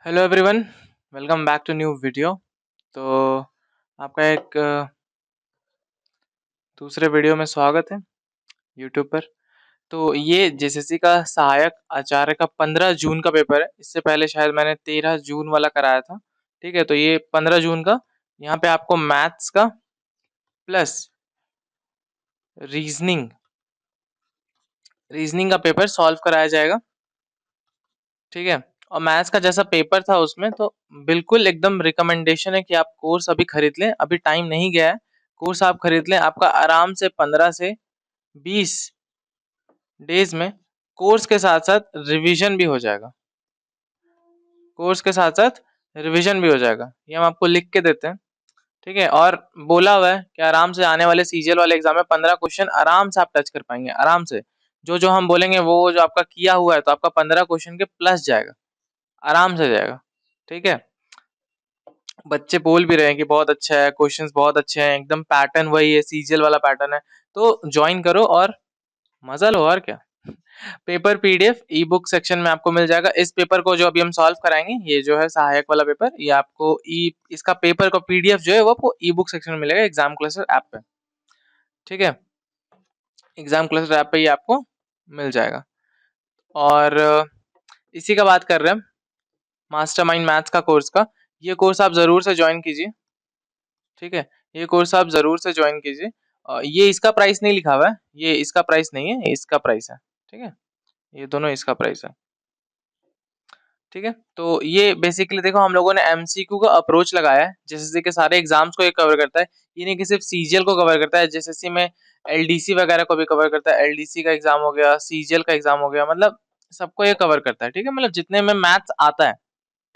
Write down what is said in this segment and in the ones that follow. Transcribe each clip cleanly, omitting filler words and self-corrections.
Hello everyone, welcome back to new video. तो आपका एक दूसरे वीडियो में स्वागत है यूट्यूब पर। तो ये जेएसएससी का सहायक आचार्य का 15 जून का पेपर है। इससे पहले शायद मैंने 13 जून वाला कराया था। ठीक है, तो ये 15 जून का, यहाँ पे आपको मैथ्स का प्लस रीजनिंग रीजनिंग का पेपर सॉल्व कराया जाएगा। ठीक है, और मैथ्स का जैसा पेपर था उसमें तो बिल्कुल एकदम रिकमेंडेशन है कि आप कोर्स अभी खरीद लें। अभी टाइम नहीं गया है, कोर्स आप खरीद लें। आपका आराम से 15 से 20 डेज में कोर्स के साथ साथ रिवीजन भी हो जाएगा। कोर्स के साथ साथ रिवीजन भी हो जाएगा, ये हम आपको लिख के देते हैं। ठीक है, और बोला हुआ है कि आराम से आने वाले सीजीएल वाले एग्जाम में 15 क्वेश्चन आराम से आप टच कर पाएंगे। आराम से जो जो हम बोलेंगे वो जो आपका किया हुआ है, तो आपका 15 क्वेश्चन के प्लस जाएगा, आराम से जाएगा। ठीक है, बच्चे बोल भी रहे हैं कि बहुत अच्छा है, क्वेश्चंस बहुत अच्छे हैं, एकदम पैटर्न वही है, सीजीएल वाला पैटर्न है। तो ज्वाइन करो और मजा लो, और क्या। पेपर पीडीएफ ई बुक सेक्शन में आपको मिल जाएगा। इस पेपर को जो अभी हम सॉल्व कराएंगे, ये जो है सहायक वाला पेपर, ये आपको इसका पेपर का पीडीएफ जो है वो आपको ई बुक सेक्शन में मिलेगा, एग्जाम क्लस्टर ऐप पे। ठीक है, एग्जाम क्लस्टर ऐप पे ये आपको मिल जाएगा। और इसी का बात कर रहे हैं, मास्टरमाइंड मैथ्स का कोर्स का। ये कोर्स आप जरूर से ज्वाइन कीजिए। ठीक है, ये कोर्स आप जरूर से ज्वाइन कीजिए। ये इसका प्राइस नहीं लिखा हुआ है, ये इसका प्राइस नहीं है, इसका प्राइस है। ठीक है, ये दोनों इसका प्राइस है। ठीक है, तो ये बेसिकली देखो, हम लोगों ने एमसीक्यू का अप्रोच लगाया है। जेएसएससी के सारे एग्जाम्स को ये कवर करता है, ये नहीं कि सिर्फ सीजीएल को कवर करता है। जेएसएससी में एलडीसी वगैरह को भी कवर करता है। एलडीसी का एग्जाम हो गया, सीजीएल का एग्जाम हो गया, मतलब सबको ये कवर करता है। ठीक है, मतलब जितने में मैथ्स आता है।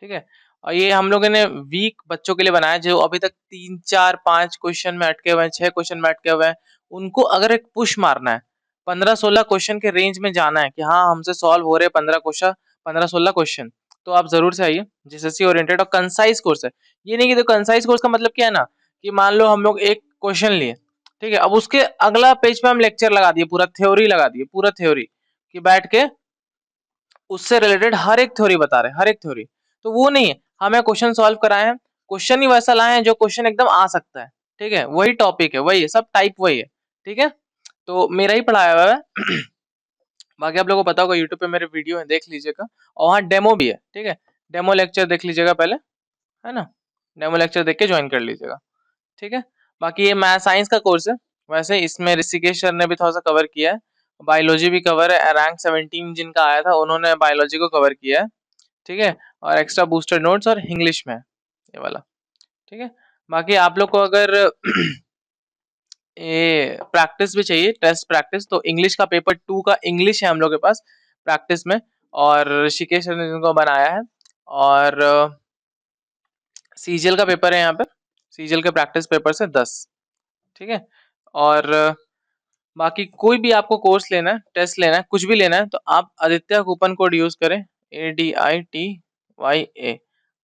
ठीक है, और ये हम लोगों ने वीक बच्चों के लिए बनाया, जो अभी तक 3 4 5 क्वेश्चन में अटके हुए हैं, 6 क्वेश्चन में अटके हुए हैं। उनको अगर एक पुश मारना है, 15 16 क्वेश्चन के रेंज में जाना है कि हाँ हमसे सॉल्व हो रहे 15 16 क्वेश्चन, तो आप जरूर से आइए। जेएसएससी ओरिएंटेड और कंसाइज कोर्स है। ये नहीं कि, तो कंसाइज कोर्स का मतलब क्या है ना, कि मान लो हम लोग एक क्वेश्चन लिए, ठीक है, अब उसके अगला पेज पे हम लेक्चर लगा दिए, पूरा थ्योरी लगा दिए, पूरा थ्योरी कि बैठ के उससे रिलेटेड हर एक थ्योरी बता रहे हैं, हर एक थ्योरी। तो वो नहीं है, हमें क्वेश्चन सॉल्व कराए हैं, क्वेश्चन ही वैसा लाए हैं जो क्वेश्चन एकदम आ सकता है। ठीक है, वही टॉपिक है, वही है, सब टाइप वही है। ठीक है, तो मेरा ही पढ़ाया हुआ है। बाकी आप लोगों को पता होगा, यूट्यूब पे मेरे वीडियो है, देख लीजिएगा। और वहाँ डेमो भी है। ठीक है, डेमो लेक्चर देख लीजिएगा पहले, है ना। डेमो लेक्चर देख के ज्वाइन कर लीजिएगा। ठीक है, बाकी ये मैथ साइंस का कोर्स है। वैसे इसमें ऋषिकेश सर ने भी थोड़ा सा कवर किया है, बायोलॉजी भी कवर है। रैंक 17 जिनका आया था उन्होंने बायोलॉजी को कवर किया है। ठीक है, और एक्स्ट्रा बूस्टर नोट्स और इंग्लिश में है ये वाला। ठीक है, बाकी आप लोग को अगर ये प्रैक्टिस भी चाहिए, टेस्ट प्रैक्टिस, तो इंग्लिश का पेपर 2 का इंग्लिश है हम लोग के पास प्रैक्टिस में, और ऋषिकेश सर ने जिनको बनाया है। और सीजीएल का पेपर है यहाँ पे, सीजीएल के प्रैक्टिस पेपर से 10। ठीक है, और बाकी कोई भी आपको कोर्स लेना है, टेस्ट लेना है, कुछ भी लेना है, तो आप आदित्य कूपन कोड यूज करें, ADITYA।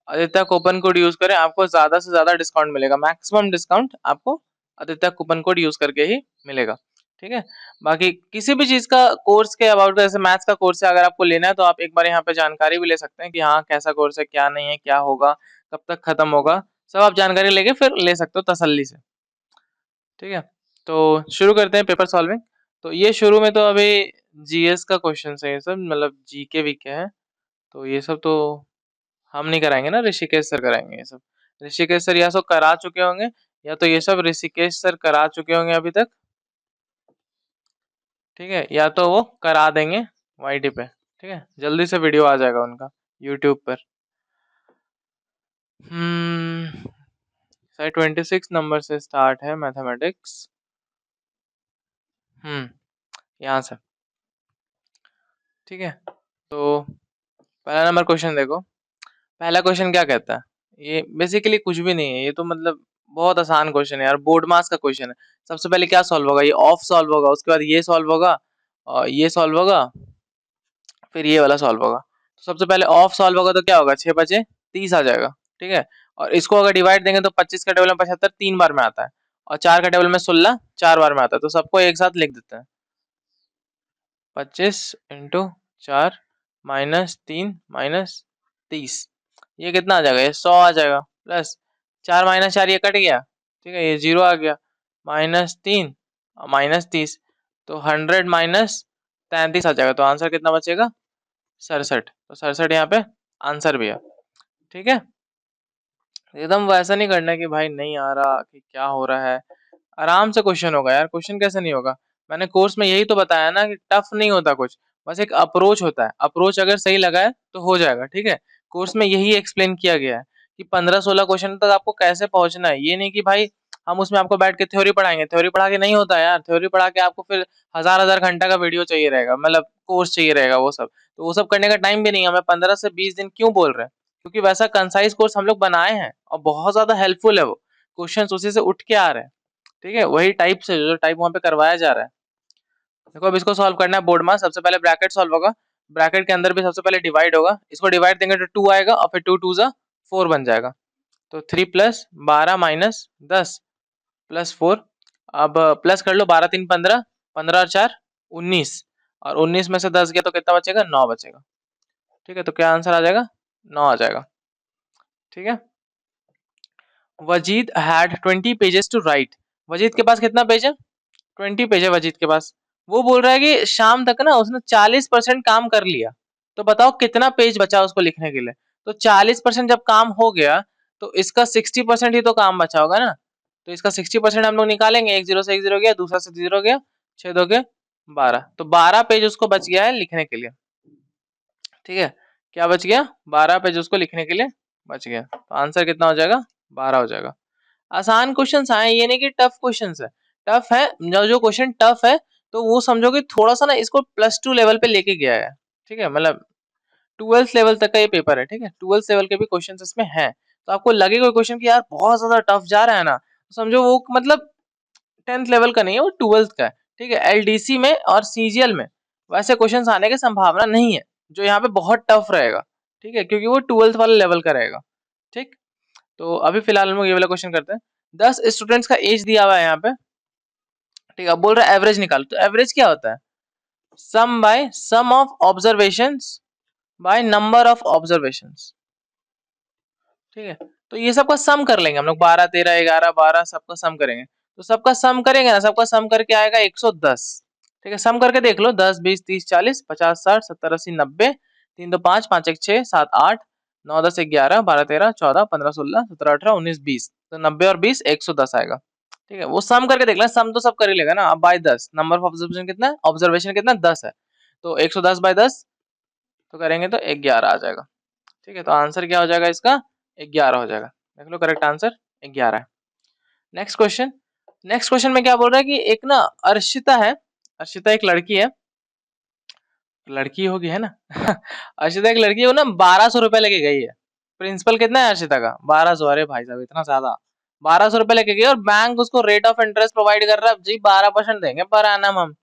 Aditya coupon code use करें, आपको ज्यादा से ज्यादा डिस्काउंट मिलेगा, मैक्सिमम डिस्काउंट आपको आदित्य कूपन कोड यूज करके ही मिलेगा। ठीक है, बाकी किसी भी चीज का कोर्स के अबाउट, जैसे मैथ्स का कोर्स है, अगर आपको लेना है तो आप एक बार यहाँ पे जानकारी भी ले सकते हैं कि हाँ कैसा कोर्स है, क्या नहीं है, क्या होगा, कब तक खत्म होगा, सब आप जानकारी लेके फिर ले सकते हो तसल्ली से। ठीक है, तो शुरू करते हैं पेपर सॉल्विंग। तो ये शुरू में तो अभी जीएस का क्वेश्चन है, ये सब मतलब जीके वीके है। तो ये सब तो हम नहीं कराएंगे ना, ऋषिकेश सर कराएंगे ये सब। ऋषिकेश सर या तो करा चुके होंगे, या तो ये सब ऋषिकेश सर करा चुके होंगे अभी तक। ठीक है, या तो वो करा देंगे वाईटी पे। ठीक है, जल्दी से वीडियो आ जाएगा उनका यूट्यूब पर। शायद 26 नंबर से स्टार्ट है मैथमेटिक्स। यहाँ से। ठीक है, तो पहला नंबर क्वेश्चन देखो। पहला क्वेश्चन क्या कहता है, ये बेसिकली कुछ भी नहीं है, ये तो मतलब बहुत आसान क्वेश्चन है यार, बोर्ड मास का क्वेश्चन है। सबसे पहले क्या सॉल्व होगा, ये ऑफ सॉल्व होगा, उसके बाद ये सॉल्व होगा, और ये सॉल्व होगा, फिर ये वाला सॉल्व होगा। तो सबसे पहले ऑफ सॉल्व होगा, तो क्या होगा, 6 बचे 30 आ जाएगा। ठीक है, और इसको अगर डिवाइड देंगे तो 25 का टेबल में 75 3 बार में आता है, और 4 का टेबल में 16 4 बार में आता है। तो सबको एक साथ लिख देते हैं, 25 × 4 -3 -30। ये कितना आ जाएगा, ये 100 आ जाएगा, प्लस 4 माइनस 4 ये कट गया, ठीक है, ये 0 आ गया, -3 -30, तो 100 माइनस 33 आ जाएगा, तो आंसर कितना बचेगा 67। तो 67 यहाँ पे आंसर भी है। ठीक है, एकदम वैसा नहीं करना कि भाई नहीं आ रहा कि क्या हो रहा है, आराम से क्वेश्चन होगा यार, क्वेश्चन कैसे नहीं होगा। मैंने कोर्स में यही तो बताया ना कि टफ नहीं होता कुछ, बस एक अप्रोच होता है, अप्रोच अगर सही लगा है तो हो जाएगा। ठीक है, कोर्स में यही एक्सप्लेन किया गया है कि 15-16 क्वेश्चन तक आपको कैसे पहुंचना है। ये नहीं कि भाई हम उसमें आपको बैठ के थ्योरी पढ़ाएंगे, थ्योरी पढ़ा के नहीं होता यार, थ्योरी पढ़ा के आपको फिर हजार हजार घंटा का वीडियो चाहिए रहेगा, मतलब कोर्स चाहिए रहेगा वो सब, तो वो सब करने का टाइम भी नहीं है हमें। 15 से 20 दिन क्यों बोल रहे हैं, क्योंकि वैसा कंसाइज कोर्स हम लोग बनाए हैं और बहुत ज्यादा हेल्पफुल है वो, क्वेश्चन उसी से उठ के आ रहे हैं। ठीक है, वही टाइप से जो टाइप वहां पे करवाया जा रहा है। देखो अब इसको सॉल्व करना है बोर्ड में, सबसे पहले ब्रैकेट सॉल्व होगा, ब्रैकेट के अंदर भी सबसे पहले डिवाइड होगा, इसको डिवाइड देंगे तो 2 आएगा और फिर 2 2 जा 4 बन जाएगा, तो 3 प्लस 12 माइनस 10 प्लस 4, अब प्लस कर लो, 12 3 15, 15 और 4 19, और 19 में से 10 गया तो कितना बचेगा, 9 बचेगा। ठीक है, तो क्या आंसर आ जाएगा, 9 आ जाएगा। ठीक है, वजीद हैड 20 पेजेस टू राइट, वजीद के पास कितना पेज है, 20 पेज है वजीद के पास। वो बोल रहा है कि शाम तक ना उसने 40% काम कर लिया, तो बताओ कितना पेज बचा उसको लिखने के लिए। तो 40% जब काम हो गया तो इसका 60% ही तो काम बचा होगा ना, तो इसका 60% हम लोग निकालेंगे, एक जीरो से एक जीरो गया, दूसरा से जीरो गया, 6 2 के 12, तो 12 पेज उसको बच गया है लिखने के लिए। ठीक है, क्या बच गया, 12 पेज उसको लिखने के लिए बच गया, तो आंसर कितना हो जाएगा, 12 हो जाएगा। आसान क्वेश्चंस आए, ये नहीं कि टफ क्वेश्चंस है, टफ है जो क्वेश्चन टफ है तो वो समझो कि थोड़ा सा ना इसको +2 लेवल पे लेके गया है। ठीक है, मतलब 12th लेवल तक का ये पेपर है। ठीक है, 12th लेवल के भी क्वेश्चंस इसमें हैं, तो आपको लगे कोई क्वेश्चन कि यार बहुत ज्यादा टफ जा रहा है ना, तो समझो वो मतलब 10th लेवल का नहीं है, वो 12th का है। ठीक है, एलडीसी में और सीजीएल में वैसे क्वेश्चंस आने की संभावना नहीं है जो यहाँ पे बहुत टफ रहेगा। ठीक है, क्योंकि वो 12th वाले लेवल का रहेगा। ठीक, तो अभी फिलहाल हम लोग ये वाला क्वेश्चन करते हैं। 10 स्टूडेंट्स का एज दिया हुआ है यहाँ पे। ठीक है, बोल रहा है एवरेज निकालो, तो एवरेज क्या होता है, sum by sum of observations by number of observations. ठीक है, तो ये सबका सम कर लेंगे हम लोग, 12 13 11 12 सबका सम करेंगे, तो सबका सम करेंगे ना, सबका सम करके आएगा 110। ठीक है, सम करके देख लो, 10 20 30 40 50 60 70 80 90, 3 2 5 5 1 6 7 8 9 10 11 12 13 14 15 16 17 18 19 20, तो 90 और 20 110 आएगा। ठीक है, वो सम करके देख लें, सम तो सब कर ही लेगा ना। अब बाय 10 नंबर ऑफ ऑब्जर्वेशन कितना है, ऑब्जर्वेशन कितना 10 है, तो 110 बाय 10 तो करेंगे तो 11 आ जाएगा। ठीक है, तो आंसर क्या हो जाएगा इसका, 11 हो जाएगा। देख लो करेक्ट आंसर 11 है। नेक्स्ट क्वेश्चन, नेक्स्ट क्वेश्चन में क्या बोल रहा है कि एक ना अर्शिता है, अर्शिता एक लड़की है, लड़की होगी है ना अर्शिता एक लड़की है, वो ना 1200 रुपए लेके गई है, प्रिंसिपल कितना है अर्शिता का, 1200, अरे भाई साहब इतना ज्यादा, 1200 रुपए लेके गई और बैंक उसको रेट ऑफ इंटरेस्ट प्रोवाइड कर रहा है जी, 12% देंगे पर एनम हम।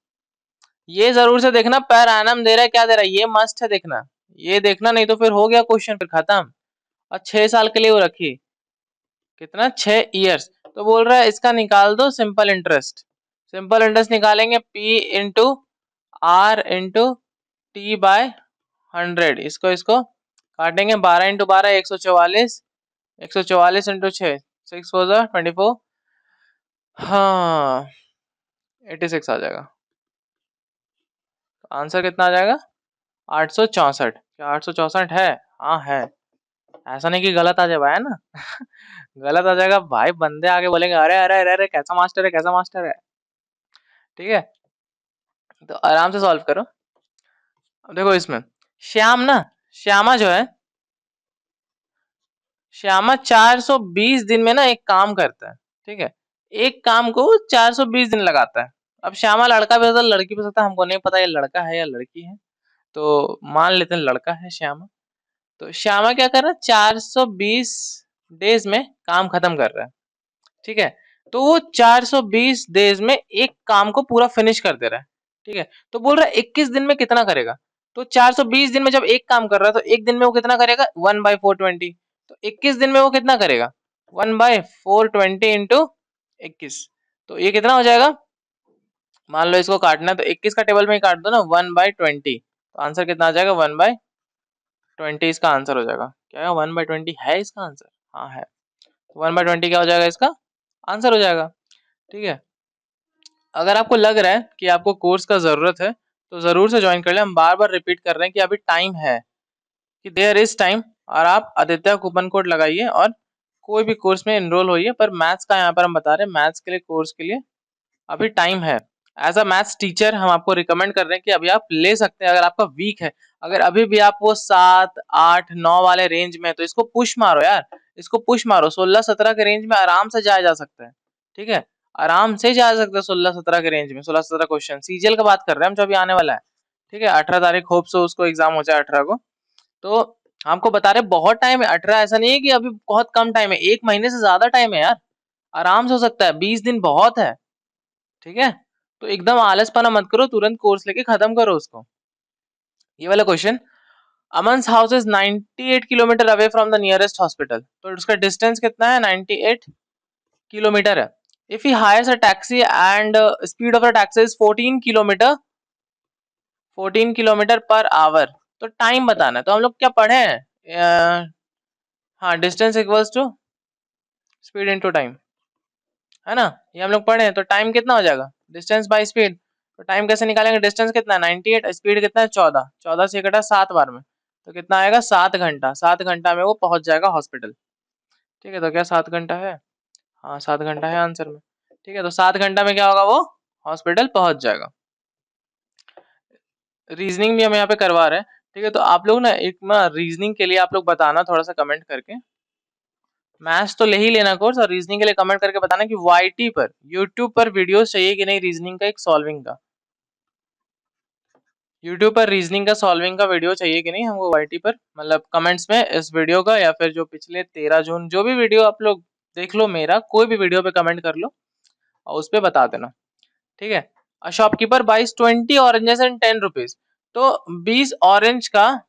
ये जरूर से देखना पर एनम दे रहा है क्या दे रहा है, ये मस्ट है देखना, ये देखना, नहीं तो फिर हो गया क्वेश्चन, फिर खत्म। और 6 साल के लिए वो रखी, कितना 6 ईयर्स, तो बोल रहा है इसका निकाल दो सिंपल इंटरेस्ट। सिंपल इंटरेस्ट निकालेंगे P into R into T by 100, इसको काटेंगे, 12 इंटू 12 144, 144 इंटू 6 6 4 24, हाँ 86 आ जाएगा। आंसर कितना आ जाएगा, 864। क्या 864 है, हाँ है, ऐसा नहीं कि गलत आ जाए भाई, है ना गलत आ जाएगा भाई, बंदे आगे बोलेंगे अरे अरे अरे अरे कैसा मास्टर है, कैसा मास्टर है। ठीक है, तो आराम से सॉल्व करो। अब देखो इसमें श्याम ना, श्यामा जो है, श्यामा 420 दिन में ना एक काम करता है। ठीक है, एक काम को 420 दिन लगाता है। अब श्यामा लड़का भी होता है, लड़की भी हो सकता है, हमको नहीं पता ये लड़का है या लड़की है, तो मान लेते हैं लड़का है श्यामा। तो श्यामा क्या कर रहा है, 420 डेज में काम खत्म कर रहा है। ठीक है, तो वो 420 डेज में एक काम को पूरा फिनिश कर दे रहा है। ठीक है, तो बोल रहा है 21 दिन में कितना करेगा, तो 420 दिन में जब एक काम कर रहा है तो एक दिन में वो कितना करेगा, 1/420, तो 21 दिन में वो कितना करेगा, 1/420 इंटू 21, तो ये कितना हो जाएगा, मान लो इसको काटना है तो 21 का टेबल में ही काट दो ना, 1/20, तो आंसर कितना आ जाएगा, 1/20 इसका आंसर हो जाएगा। क्या है 1/20 है इसका आंसर? हाँ है। 1/20 क्या हो जाएगा इसका आंसर हो जाएगा। ठीक है, अगर आपको लग रहा है कि आपको कोर्स का ज़रूरत है तो ज़रूर से ज्वाइन कर लें। हम बार बार रिपीट कर रहे हैं कि अभी टाइम है, कि देयर इज टाइम, और आप आदित्य कूपन कोड लगाइए और कोई भी कोर्स में इनरोल होइए। पर मैथ्स का यहाँ पर हम बता रहे हैं, मैथ्स के लिए कोर्स के लिए अभी टाइम है। एज अ मैथ्स टीचर हम आपको रिकमेंड कर रहे हैं कि अभी आप ले सकते हैं, अगर आपका वीक है। अगर अभी भी आप वो 7, 8, 9 वाले रेंज में, तो इसको पुश मारो यार, इसको पुश मारो। 16, 17 के रेंज में आराम से जाया जा सकता है। ठीक है, आराम से जाया जा सकता है 16, 17 के रेंज में। 16, 17 क्वेश्चन सीजीएल का बात कर रहे हैं हम, जो अभी आने वाला है। ठीक है, 18 तारीख होप सो उसको एग्जाम हो जाए 18 को। तो हमको बता रहे बहुत टाइम है 18, ऐसा नहीं है कि अभी बहुत कम टाइम है, 1 महीने से ज्यादा टाइम है यार, आराम से हो सकता है। 20 दिन बहुत है। ठीक है, तो एकदम आलसपना मत करो, तुरंत कोर्स लेके खत्म करो उसको। ये वाला question, Aman's house is 98 kilometre away from the nearest hospital, तो उसका डिस्टेंस कितना है? 98 किलोमीटर है। If he hires a taxi and speed of the taxi is 14 kilometre per hour, तो टाइम बताना है। तो हम लोग क्या पढ़े हैं? हाँ, distance equals to speed into time, है ना? ये हम लोग पढ़े हैं। तो टाइम कितना हो जाएगा? Distance by speed. तो टाइम कैसे निकालेंगे? डिस्टेंस कितना है? 98, स्पीड कितना है? 14, 14 से कटा 7 बार में, तो कितना आएगा? 7 घंटा। 7 घंटा में वो पहुंच जाएगा हॉस्पिटल। ठीक है, तो क्या 7 घंटा है? हाँ, 7 घंटा है आंसर में। ठीक है, तो 7 घंटा में क्या होगा? वो हॉस्पिटल पहुंच जाएगा। रीजनिंग भी हम यहाँ पे करवा रहे हैं। ठीक है, तो आप लोग ना एक ना रीजनिंग के लिए आप लोग बताना थोड़ा सा कमेंट करके। मैथ्स तो ले ही लेना कोर्स, और रीजनिंग के लिए कमेंट करके बताना कि वाईटी पर, यूट्यूब पर वीडियोस चाहिए कि नहीं रीजनिंग का, एक सॉल्विंग का। यूट्यूब पर रीजनिंग का सॉल्विंग का वीडियो चाहिए कि नहीं हमको वाईटी पर, मतलब कमेंट्स में इस वीडियो का, या फिर जो पिछले 13 जून जो भी वीडियो आप लोग देख लो, मेरा कोई भी वीडियो पे कमेंट कर लो और उस पे बता देना। ठीक है, a shopkeeper buys 20 oranges and 10 rupees, तो 20 ऑरेंज का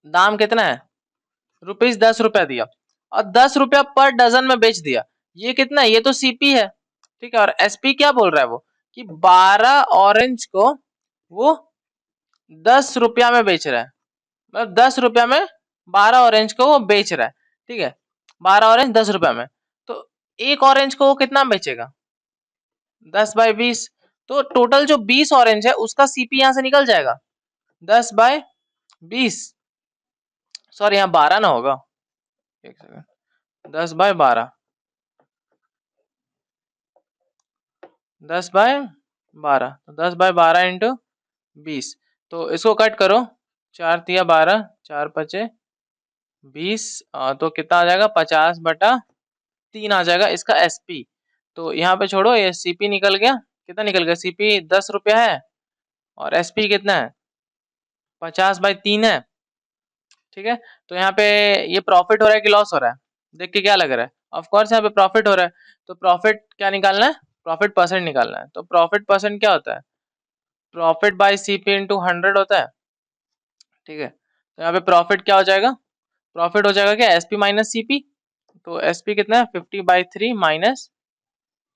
दाम कितना है? रुपीज 10 रुपया दिया, और 10 रुपया पर डजन में बेच दिया। ये कितना है? ये तो सीपी है। ठीक है, और एसपी क्या बोल रहा है वो, कि 12 ऑरेंज को वो 10 रुपया में बेच रहा है। मतलब 10 रुपया में 12 ऑरेंज को वो बेच रहा है। ठीक है, 12 ऑरेंज 10 रुपया में, तो एक ऑरेंज को वो कितना बेचेगा? 10/20। तो टोटल जो 20 ऑरेंज है उसका सीपी यहाँ से निकल जाएगा 10/20। सॉरी, यहाँ 12 ना होगा, एक सेकंड, 10/12, 10/12, तो 10/12 इंटू 20, तो इसको कट करो, 4 तिया 12, 4 पचे 20, तो कितना आ जाएगा? 50/3 आ जाएगा इसका एसपी। तो यहाँ पे छोड़ो, ये सीपी निकल गया। कितना निकल गया? सीपी 10 रुपया है, और एसपी कितना है? 50/3 है। ठीक है, तो यहाँ पे ये प्रॉफिट हो रहा है कि लॉस हो रहा है? देख के क्या लग रहा है? ऑफ कोर्स यहाँ पे प्रॉफिट हो रहा है। तो प्रॉफिट क्या निकालना है? प्रॉफिट परसेंट निकालना है। तो प्रॉफिट परसेंट क्या होता है? प्रॉफिट बाय सीपी इंटू 100 होता है। ठीक है, तो यहाँ पे प्रॉफिट क्या हो जाएगा? प्रॉफिट हो जाएगा क्या? SP minus CP. तो एसपी कितना है? 50/3 minus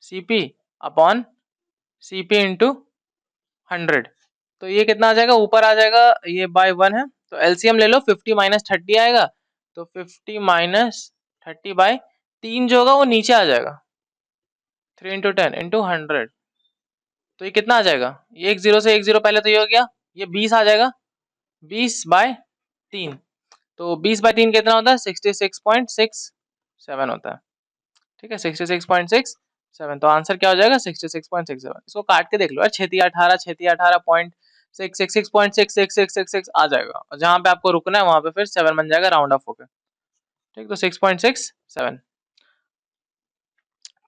CP upon CP into 100। तो ये कितना आ जाएगा? ऊपर आ जाएगा, ये बाय 1 है, तो एलसीएम ले लो, 50 माइनस 30 आएगा। तो 50 माइनस 30/3 जो होगा वो नीचे आ जाएगा, 3 इंटू 10 इंटू 100। तो ये कितना आ जाएगा? ये एक जीरो से एक जीरो पहले तो ये हो गया, ये 20 आ जाएगा, 20/3। तो 20/3 कितना होता है? 66.67 होता है। ठीक है, 66.67, तो आंसर क्या हो जाएगा? 66.67। इसको काट के देख लो यार, 6 तिया 18, 6 तिया 18 पॉइंट 666.6666 आ जाएगा, और जहां पे आपको रुकना है वहां पे फिर 7 बन जाएगा राउंड ऑफ होकर। ठीक, तो 6.67।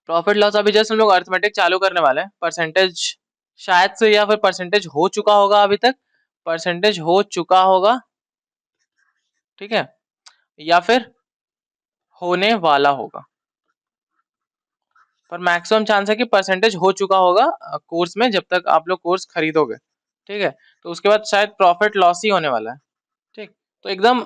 प्रॉफिट लॉस अभी जस्ट हम लोग अर्थमेटिक चालू करने वाले हैं। परसेंटेज शायद से, या फिर परसेंटेज हो चुका होगा, अभी तक परसेंटेज हो चुका होगा। ठीक है, या फिर होने वाला होगा, पर मैक्सिमम चांस है कि परसेंटेज हो चुका होगा कोर्स में, जब तक आप लोग कोर्स खरीदोगे। ठीक है, तो उसके बाद शायद प्रॉफिट लॉस ही होने वाला है। ठीक, तो एकदम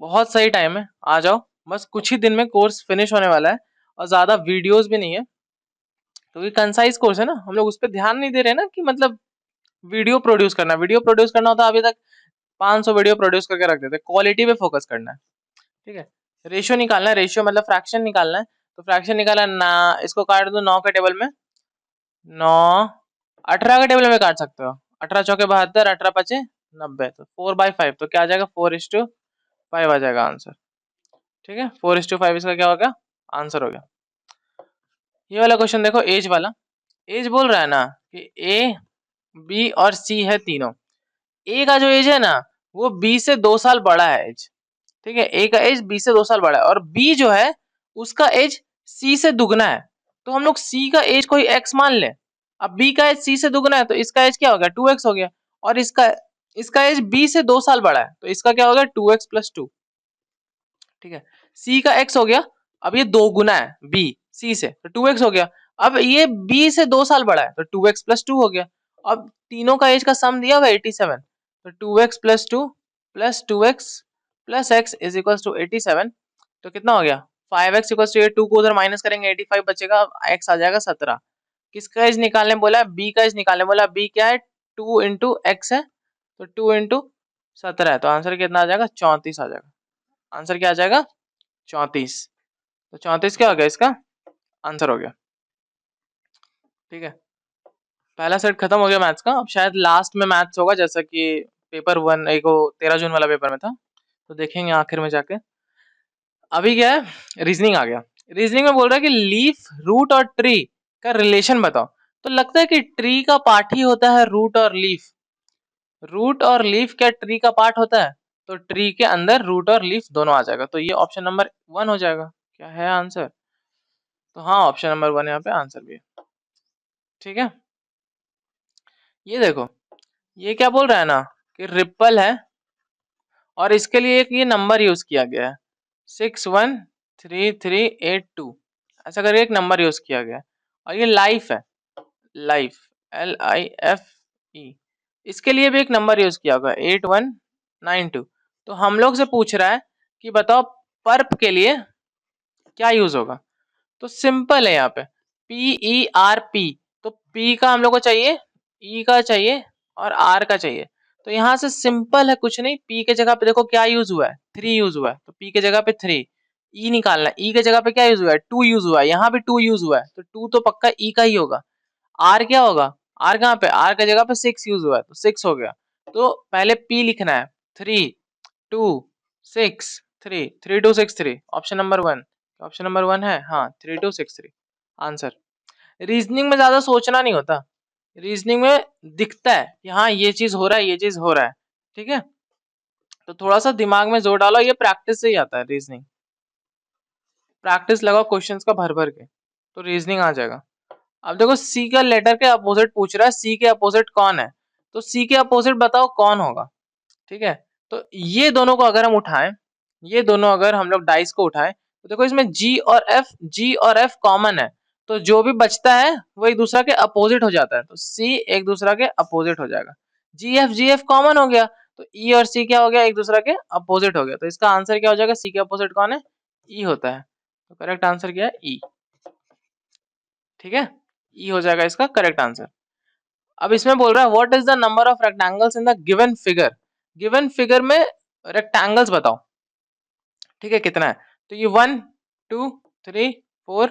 बहुत सही टाइम है, आ जाओ। बस कुछ ही दिन में कोर्स फिनिश होने वाला है, और ज़्यादा वीडियोस भी नहीं है, तो ये कंसाइज कोर्स है ना, हम लोग उस पर ध्यान नहीं दे रहे ना, कि मतलब वीडियो प्रोड्यूस करना होता अभी तक 500 वीडियो प्रोड्यूस करके रख देते, क्वालिटी पे फोकस करना है। ठीक है, रेशियो निकालना है, रेशियो मतलब फ्रैक्शन निकालना है। तो फ्रैक्शन निकाला ना, इसको काट दो 9 के टेबल में, 9 18 के टेबल में काट सकते हो, 18 चौके 72, 18 पचे 90, तो 4/5, तो क्या आ जाएगा 4:5 आ जाएगा आंसर। ठीक है, 4:5 इसका क्या हो गया आंसर हो गया। ये वाला क्वेश्चन देखो, एज वाला, एज बोल रहा है ना कि ए बी और सी है तीनों। ए का जो एज है ना वो बी से 2 साल बड़ा है एज। ठीक है, ए का एज बी से 2 साल बड़ा है, और बी जो है उसका एज सी से दुगना है। तो हम लोग सी का एज कोई एक्स मान ले, अब बी का एज सी से दुगना है तो इसका एज क्या हो गया 2x हो गया, और इसका एज बी से 2 साल बड़ा है तो इसका क्या हो गया 2x + 2। ठीक है, सी का x हो गया, अब ये 2 गुना है b c से तो 2x हो गया, अब ये b से 2 साल बड़ा है तो 2x + 2 हो गया। अब तीनों का एज का सम दिया हुआ 87, तो 2x + 2 + 2x + x = 87, तो कितना हो गया 5x = ये 2 को उधर माइनस करेंगे 85 बचेगा, x आ जाएगा 17। किसका एज निकालने बोला है, b का एज निकालने बोला, b क्या है 2 × x है, तो 2 × 17 है, तो आंसर कितना आ जाएगा 34 आ जाएगा। आंसर क्या आ जाएगा 34, तो 34 क्या हो गया इसका आंसर हो गया। ठीक है, पहला सेट खत्म हो गया मैथ्स का। अब शायद लास्ट में मैथ्स होगा, जैसा कि पेपर 1 एक 13 जून वाला पेपर में था, तो देखेंगे आखिर में जाके। अभी क्या है, रीजनिंग आ गया। रीजनिंग में बोल रहा है कि लीफ, रूट और ट्री का रिलेशन बताओ। तो लगता है कि ट्री का पार्ट ही होता है रूट और लीफ। रूट और लीफ क्या ट्री का पार्ट होता है, तो ट्री के अंदर रूट और लीफ दोनों आ जाएगा, तो ये ऑप्शन नंबर 1 हो जाएगा। क्या है आंसर, तो हाँ ऑप्शन नंबर 1 यहाँ पे आंसर भी है। ठीक है, ये देखो, ये क्या बोल रहा है ना कि रिपल है, और इसके लिए एक ये नंबर यूज किया गया है 613382, ऐसा करके एक नंबर यूज किया गया है। और ये लाइफ है, लाइफ LIFE, इसके लिए भी एक नंबर यूज किया होगा 8192। तो हम लोग से पूछ रहा है कि बताओ पर्प के लिए क्या यूज होगा। तो सिंपल है यहाँ पे PERP, तो P का हम लोग को चाहिए, E का चाहिए और R का चाहिए। तो यहाँ से सिंपल है, कुछ नहीं, P के जगह पे देखो क्या यूज हुआ है 3 यूज हुआ है, तो P के जगह पे 3, E निकालना है, E के जगह पे क्या यूज हुआ है 2 यूज हुआ है, यहाँ पे 2 यूज हुआ है, तो 2 तो पक्का E का ही होगा। R क्या होगा, R कहाँ पे, R के जगह पे 6 यूज हुआ है तो 6 हो गया। तो पहले P लिखना है 3 2 6 3 3263, ऑप्शन नंबर 1, ऑप्शन नंबर 1 है हाँ 3263 आंसर। रीजनिंग में ज्यादा सोचना नहीं होता, रीजनिंग में दिखता है कि हाँ ये चीज हो रहा है, ये चीज हो रहा है। ठीक है, तो थोड़ा सा दिमाग में जोर डालो, ये प्रैक्टिस से ही आता है रीजनिंग। प्रैक्टिस लगाओ क्वेश्चंस का भर भर के, तो रीजनिंग आ जाएगा। अब देखो सी का लेटर के अपोजिट पूछ रहा है, सी के अपोजिट कौन है, तो सी के अपोजिट बताओ कौन होगा। ठीक है, तो ये दोनों को अगर हम उठाएं, ये दोनों अगर हम लोग डाइस को उठाएं, तो देखो इसमें जी और एफ कॉमन है, तो जो भी बचता है वो एक दूसरा के अपोजिट हो जाता है, तो सी एक दूसरा के अपोजिट हो जाएगा। जी एफ कॉमन हो गया, तो ई और सी क्या हो गया एक दूसरा के अपोजिट हो गया, तो इसका आंसर क्या हो जाएगा, सी के अपोजिट कौन है ई होता है, तो करेक्ट आंसर क्या है ई। ठीक है, ई हो जाएगा इसका करेक्ट आंसर। अब इसमें बोल रहा है what is the number of rectangles in the given figure, given figure में रेक्टेंगल्स बताओ। ठीक है, कितना है, तो ये 1 2 3 4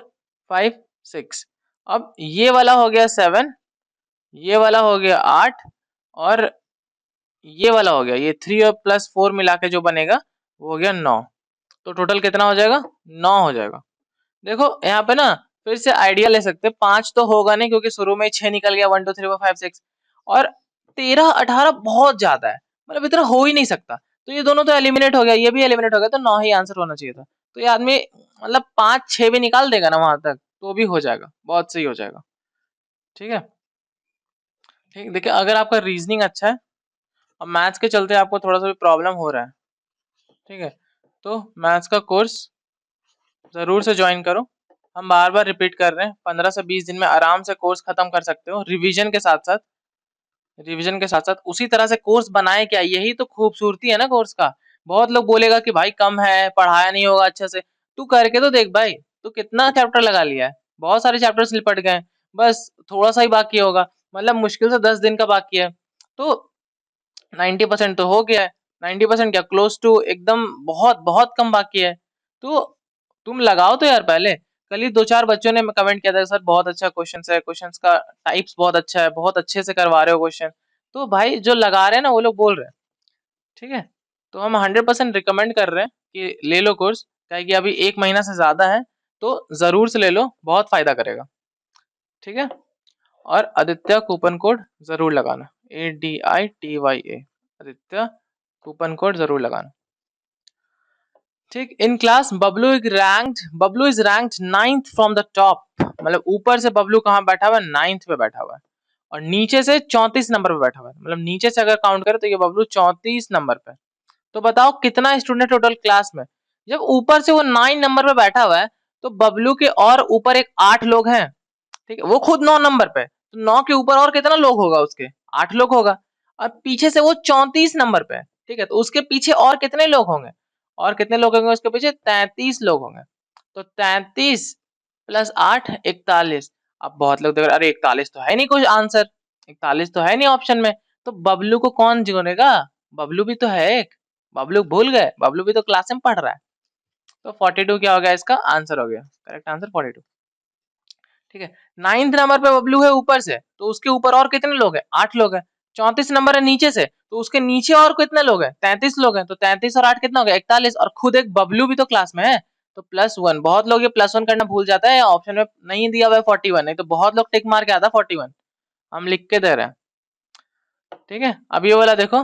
5 6, अब ये वाला हो गया 7, ये वाला हो गया 8, और ये वाला हो गया, ये 3 और +4 मिला के जो बनेगा वो हो गया 9, तो टोटल कितना हो जाएगा 9 हो जाएगा। देखो यहाँ पे ना फिर से आइडिया ले सकते हैं, 5 तो होगा नहीं क्योंकि शुरू में 6 निकल गया 1 2 3 4 5 6, और 13 18 बहुत ज्यादा है, मतलब इतना हो ही नहीं सकता, तो ये दोनों तो एलिमिनेट हो गया, ये भी एलिमिनेट हो गया, तो 9 ही आंसर होना चाहिए था। तो ये आदमी मतलब 5 6 भी निकाल देगा ना वहां तक तो भी हो जाएगा, बहुत सही हो जाएगा। ठीक है, ठीक, देखिए अगर आपका रीजनिंग अच्छा है और मैथ्स के चलते आपको थोड़ा सा भी प्रॉब्लम हो रहा है, ठीक है, तो मैथ्स का कोर्स जरूर से ज्वाइन करो। हम बार बार रिपीट कर रहे हैं, 15 से 20 दिन में आराम से कोर्स खत्म कर सकते हो, रिवीजन के साथ साथ, रिवीजन के साथ साथ उसी तरह से कोर्स बनाए क्या, यही तो खूबसूरती है ना कोर्स का। बहुत लोग बोलेगा कि भाई कम है, पढ़ाया नहीं होगा अच्छे से, तू करके तो देख भाई, तू कितना चैप्टर लगा लिया है, बहुत सारे चैप्टर्स निपट गए, बस थोड़ा सा ही बाकी होगा, मतलब मुश्किल से 10 दिन का बाकी है, तो 90% तो हो गया है। 90% क्या, क्लोज टू, एकदम बहुत बहुत कम बाकी है। तो तुम लगाओ तो यार पहले। कल ही 2-4 बच्चों ने कमेंट किया था, सर बहुत अच्छा क्वेश्चन है, क्वेश्चन का टाइप्स बहुत अच्छा है, बहुत अच्छे से करवा रहे हो क्वेश्चन। तो भाई जो लगा रहे हैं ना वो लोग बोल रहे हैं, ठीक है। तो हम 100% रिकमेंड कर रहे हैं कि ले लो कोर्स, क्या कि अभी 1 महीना से ज्यादा है, तो जरूर से ले लो, बहुत फायदा करेगा, ठीक है। और आदित्य कूपन कोड जरूर लगाना, ADITYA, आदित्य कूपन कोड जरूर लगाना, ठीक। In class Bablu is ranked 9th from the top, मतलब ऊपर से बबलू कहाँ बैठा हुआ है, 9th पे बैठा हुआ है, और नीचे से 34 नंबर पे बैठा हुआ है, मतलब नीचे से अगर काउंट करें तो ये बबलू 34 नंबर पे। तो बताओ कितना स्टूडेंट टोटल क्लास में। जब ऊपर से वो 9 नंबर पे बैठा हुआ है, तो बबलू के और ऊपर एक 8 लोग हैं, ठीक है, वो खुद 9 नंबर पे, तो 9 के ऊपर और कितना लोग होगा, उसके 8 लोग होगा, और पीछे से वो 34 नंबर पे है, ठीक है, तो उसके पीछे और कितने लोग होंगे, और कितने लोग होंगे उसके पीछे, 33 लोग होंगे। तो 33 प्लस 8 41। अब बहुत लोग देख रहे, अरे 41 तो है नहीं कुछ आंसर, 41 तो है नहीं ऑप्शन में, तो बबलू को कौन जोड़ेगा, बबलू भी तो है एक, बबलू भूल गए, बबलू भी तो क्लास में पढ़ रहा है। तो 42 क्या हो गया, इसका आंसर हो गया, करेक्ट आंसर 42, ठीक है। 9th नंबर पे बबलू है ऊपर से, तो उसके ऊपर और कितने लोग हैं, 8 लोग हैं। 34 नंबर है नीचे से, तो उसके नीचे और कितने लोग हैं, 33 लोग हैं, तो 33 और 8 कितना हो गया, 41, और खुद एक बबलू भी तो क्लास में है, तो +1। बहुत लोग ये +1 करना भूल जाता है, ऑप्शन में नहीं दिया हुआ है 41, नहीं तो बहुत लोग टिक मार के आता 41, हम लिख के दे रहे हैं, ठीक है। अब ये वाला देखो,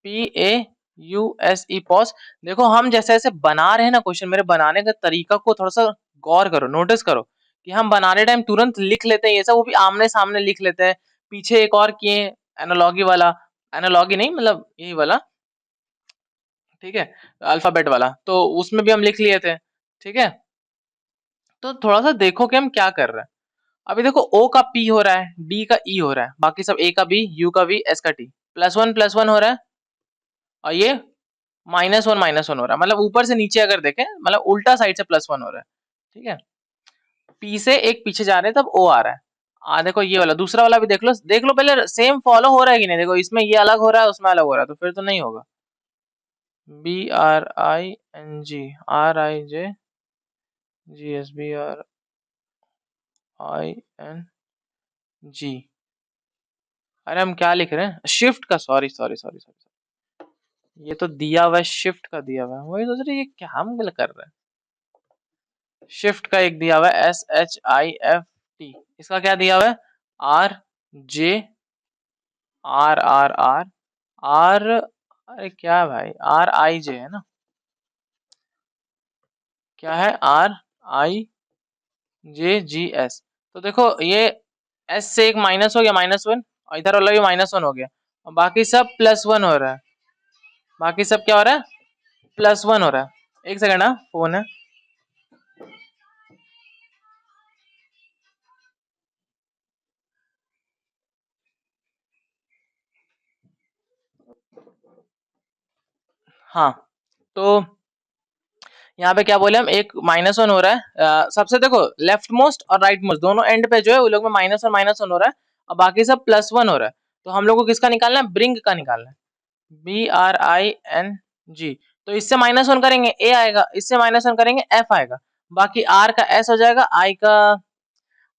PAUSE पॉज, देखो हम जैसे जैसे बना रहे हैं ना क्वेश्चन, मेरे बनाने का तरीका को थोड़ा सा गौर करो, नोटिस करो, कि हम बनाने टाइम तुरंत लिख लेते हैं ये सब, वो भी आमने सामने लिख लेते हैं, पीछे एक और किए एनालॉगी वाला, एनालॉगी नहीं मतलब यही वाला, ठीक है, अल्फाबेट वाला, तो उसमें भी हम लिख लिए थे, ठीक है। तो थोड़ा सा देखो कि हम क्या कर रहे हैं। अभी देखो O का P हो रहा है, D का E हो रहा है, बाकी सब A का B, U का V, S का T, +1 हो रहा है, और ये -1 हो रहा है, मतलब ऊपर से नीचे अगर देखें, मतलब उल्टा साइड से +1 हो रहा है, ठीक है। P से एक पीछे जा रहे हैं तब O आ रहा है। देखो ये वाला दूसरा वाला भी देख लो पहले सेम फॉलो हो रहा है कि नहीं, देखो इसमें ये अलग हो रहा है, उसमें अलग हो रहा है, तो फिर तो नहीं होगा। BRING RIJGSBRING, अरे हम क्या लिख रहे हैं, शिफ्ट का, सॉरी सॉरी सॉरी सॉरी, ये तो दिया हुआ है, शिफ्ट का दिया हुआ है, वही सोच रहे ये क्या हम गलत कर रहे हैं। शिफ्ट का एक दिया हुआ है SHIFT, इसका क्या दिया हुआ है, RJ RRR अरे क्या भाई, RIJ है ना, क्या है, RIJGS। तो देखो ये S से एक माइनस हो गया, -1, और इधर वाला भी -1 हो गया, और बाकी सब +1 हो रहा है, बाकी सब क्या हो रहा है, +1 हो रहा है। एक सेकंड, हाँ फोन है। हाँ, तो यहाँ पे क्या बोले हम, एक -1 हो रहा है, सबसे देखो लेफ्ट मोस्ट और राइट मोस्ट दोनों एंड पे जो है, उन लोग में -1 हो रहा है, और बाकी सब +1 हो रहा है। तो हम लोग को किसका निकालना है, ब्रिंग का निकालना है, BRING। तो इससे -1 करेंगे A आएगा, इससे -1 करेंगे F आएगा, बाकी R का S हो जाएगा, I का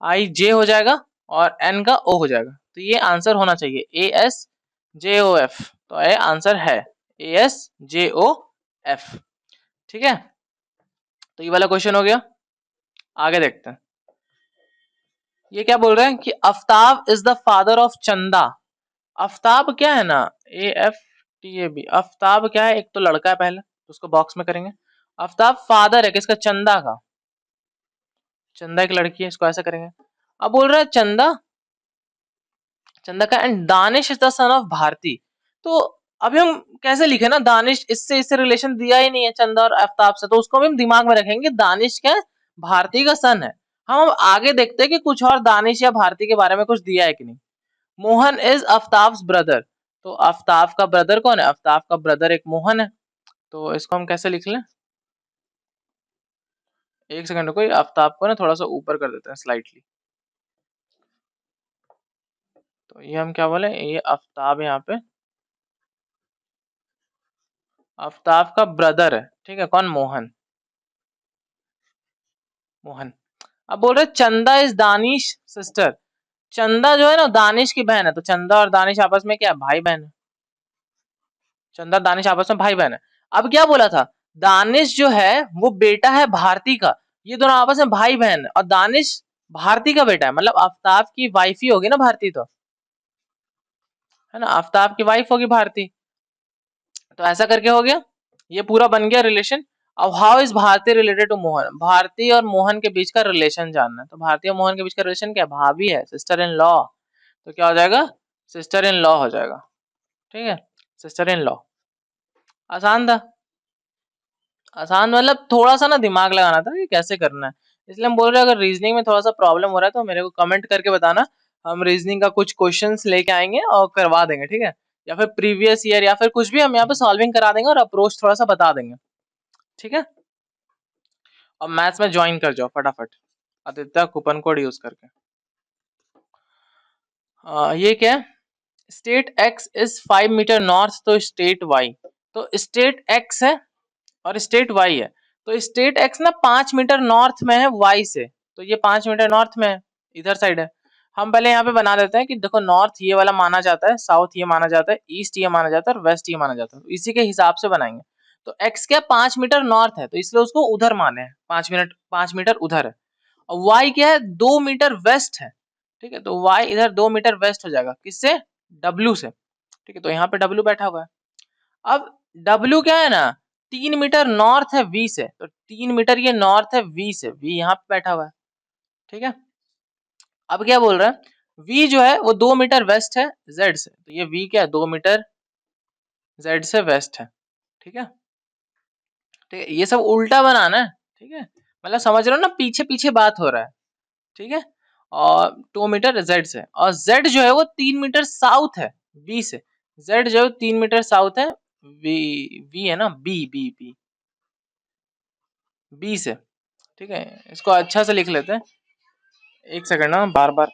IJ हो जाएगा, और N का O हो जाएगा। तो ये आंसर होना चाहिए ASJOF, तो ये आंसर है ASJOF, ठीक है। तो ये वाला क्वेश्चन हो गया, आगे देखते हैं। ये क्या बोल रहे हैं कि Aftab is the father of चंदा। आफ्ताब क्या है ना, AFTAB, आफ्ताब क्या है, एक तो लड़का है पहले, तो उसको बॉक्स में करेंगे। आफ्ताब फादर है किसका, चंदा का, चंदा एक लड़की है, इसको ऐसा करेंगे। अब बोल रहा है चंदा, चंदा का, and Danish is the son of Bharti. तो अभी हम कैसे लिखे ना, दानिश इससे रिलेशन दिया ही नहीं है चंदा और आफ्ताब से, तो उसको भी हम दिमाग में रखेंगे, दानिश क्या है, भारती का सन है। हम अब आगे देखते हैं कि कुछ और दानिश या भारती के बारे में कुछ दिया है कि नहीं। मोहन इज आफ्ताब्स ब्रदर, तो आफ्ताब का ब्रदर कौन है, आफ्ताब का ब्रदर एक मोहन है, तो इसको हम कैसे लिख लें, एक सेकंड रुको, आफ्ताब को ना थोड़ा सा ऊपर कर देते हैं स्लाइटली, तो ये हम क्या बोले, ये आफ्ताब यहाँ पे आफ्ताब का ब्रदर है, ठीक है, कौन? मोहन। मोहन। अब बोल रहे चंदा इज दानिश सिस्टर। चंदा जो है ना दानिश की बहन है, तो चंदा और दानिश आपस में क्या है? भाई बहन है। चंदा दानिश आपस में भाई बहन है। अब क्या बोला था? दानिश जो है वो बेटा है भारती का। ये दोनों आपस में भाई बहन है, और दानिश भारती का बेटा है, मतलब आफ्ताब की वाइफ ही होगी ना भारती, तो है ना, आफ्ताब की वाइफ होगी भारती। तो ऐसा करके हो गया, ये पूरा बन गया रिलेशन। अब how is Bharti related to Mohan? Bharti और मोहन के बीच का रिलेशन जानना है। तो भारती और मोहन के बीच का रिलेशन क्या है? भाभी है, सिस्टर इन लॉ। तो क्या हो जाएगा? सिस्टर इन लॉ हो जाएगा। ठीक है, सिस्टर इन लॉ। आसान था। आसान मतलब थोड़ा सा ना दिमाग लगाना था कि कैसे करना है। इसलिए हम बोल रहे हैं अगर रीजनिंग में थोड़ा सा प्रॉब्लम हो रहा है तो मेरे को कमेंट करके बताना। हम रीजनिंग का कुछ क्वेश्चंस लेके आएंगे और करवा देंगे, ठीक है? या फिर प्रीवियस ईयर या फिर कुछ भी हम यहाँ पे सॉल्विंग करा देंगे और अप्रोच थोड़ा सा बता देंगे, ठीक है? अब मैथ्स में ज्वाइन कर जाओ फटाफट, आदित्य कूपन कोड यूज करके। ये क्या है? State X is 5 metre north तो स्टेट वाई। तो स्टेट एक्स है और स्टेट वाई है। तो स्टेट एक्स ना 5 मीटर नॉर्थ में है वाई से, तो ये 5 मीटर नॉर्थ में है, इधर साइड है। हम पहले यहाँ पे बना देते हैं कि देखो नॉर्थ ये वाला माना जाता है, साउथ ये माना जाता है, ईस्ट ये माना जाता है और वेस्ट ये माना जाता है, तो इसी के हिसाब से बनाएंगे। तो एक्स क्या 5 मीटर नॉर्थ है, तो इसलिए उसको उधर माने हैं, 5 मिनट 5 मीटर उधर है। और वाई क्या है? 2 मीटर वेस्ट है। ठीक है, तो वाई इधर 2 मीटर वेस्ट हो जाएगा, किससे? डब्ल्यू से। ठीक है, तो यहाँ पे डब्ल्यू बैठा हुआ है। अब डब्ल्यू क्या है ना, 3 मीटर नॉर्थ है वी से, तो 3 मीटर ये नॉर्थ है वी से, वी यहाँ पे बैठा हुआ है। ठीक है, अब क्या बोल रहा है? वी जो है वो 2 मीटर वेस्ट है जेड से, तो ये वी क्या है? 2 मीटर जेड से वेस्ट है। ठीक है, ठीक है, ये सब उल्टा बनाना है। ठीक है, मतलब समझ रहे हो ना, पीछे पीछे बात हो रहा है। ठीक है, और 2 मीटर जेड से, और जेड जो है वो 3 मीटर साउथ है बी से। जेड जो है 3 मीटर साउथ है वी, वी है ना, बी बी बी बी से। ठीक है, इसको अच्छा से लिख लेते हैं। एक सेकंड ना, बार बार।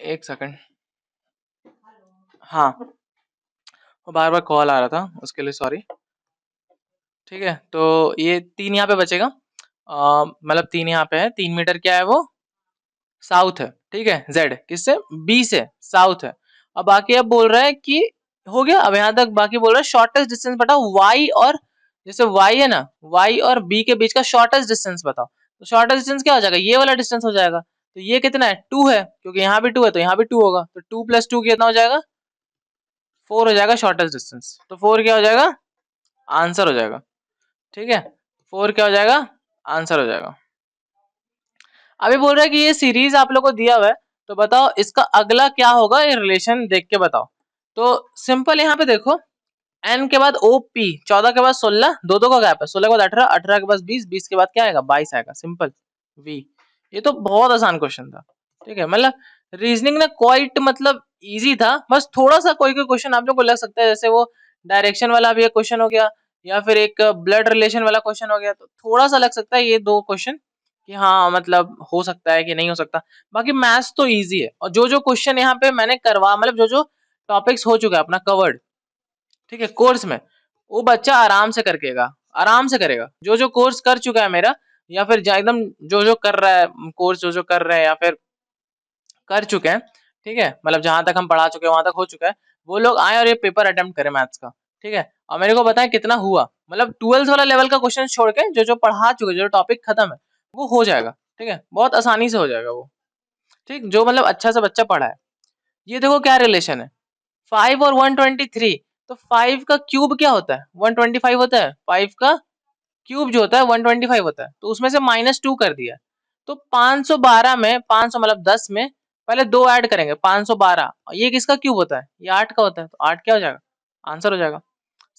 एक सेकंड। हाँ, वो बार बार कॉल आ रहा था, उसके लिए सॉरी। ठीक है, तो ये 3 यहाँ पे बचेगा। मतलब 3 यहाँ पे है, 3 मीटर क्या है वो? साउथ है। ठीक है, जेड किससे? बी से, साउथ है। अब बाकी अब बोल रहा है कि हो गया। अब यहाँ तक बाकी बोल रहा है शॉर्टेस्ट डिस्टेंस बताओ वाई और, जैसे वाई है ना, वाई और बी के बीच का शॉर्टेस्ट डिस्टेंस बताओ। तो शॉर्टेस्ट डिस्टेंस क्या हो जाएगा? ये वाला डिस्टेंस हो जाएगा। तो ये कितना है? 2 है, क्योंकि यहाँ भी 2 है तो यहाँ भी 2 होगा, तो 2 + 2 कितना हो जाएगा? 4 हो जाएगा शॉर्टेस्ट डिस्टेंस। तो 4 क्या हो जाएगा? आंसर हो जाएगा। ठीक है, 4 क्या हो जाएगा? आंसर हो जाएगा। अभी बोल रहा है कि ये सीरीज आप लोग को दिया हुआ है, तो बताओ इसका अगला क्या होगा, ये रिलेशन देख के बताओ। तो सिंपल यहाँ पे देखो, n के बाद ओ पी, 14 के बाद 16, दो दो का गैप है, 16 के बाद 18, 18 के बाद 20, 20 के बाद क्या आएगा? 22 आएगा, सिंपल v। ये तो बहुत आसान क्वेश्चन था। ठीक है, मतलब रीजनिंग ने क्वाइट मतलब इजी था, बस थोड़ा सा कोई कोई क्वेश्चन आप लोग को लग सकता है, जैसे वो डायरेक्शन वाला भी एक क्वेश्चन हो गया, या फिर एक ब्लड रिलेशन वाला क्वेश्चन हो गया, तो थोड़ा सा लग सकता है ये दो क्वेश्चन कि हाँ मतलब हो सकता है कि नहीं हो सकता। बाकी मैथ्स तो इजी है, और जो जो क्वेश्चन यहाँ पे मैंने करवा, मतलब जो जो टॉपिक्स हो चुका है अपना कवर्ड, ठीक है, कोर्स में, वो बच्चा आराम से करकेगा, आराम से करेगा। जो जो कोर्स कर चुका है मेरा, या फिर एकदम जो जो कर रहा है कोर्स, जो जो कर रहे हैं या फिर कर चुके हैं, ठीक है, मतलब जहां तक हम पढ़ा चुके हैं वहां तक हो चुका है, वो लोग आए और ये पेपर अटेम्प्ट करें मैथ्स का। ठीक है, और मेरे को बताएं कितना हुआ, मतलब 12th वाला लेवल का क्वेश्चन छोड़ के जो जो पढ़ा चुके, जो टॉपिक खत्म है वो हो जाएगा। ठीक है, बहुत आसानी से हो जाएगा वो। ठीक, जो मतलब अच्छा सा बच्चा पढ़ा है। ये देखो क्या रिलेशन है, 5 और 123। तो 5 का क्यूब क्या होता है? 125 होता है। 5 का क्यूब जो होता है 125 होता है, तो उसमें से -2 कर दिया। तो 512 में 500 मतलब 10 में पहले 2 ऐड करेंगे, 512, ये किसका क्यूब होता है? ये 8 का होता है, तो 8 क्या हो जाएगा? आंसर हो जाएगा।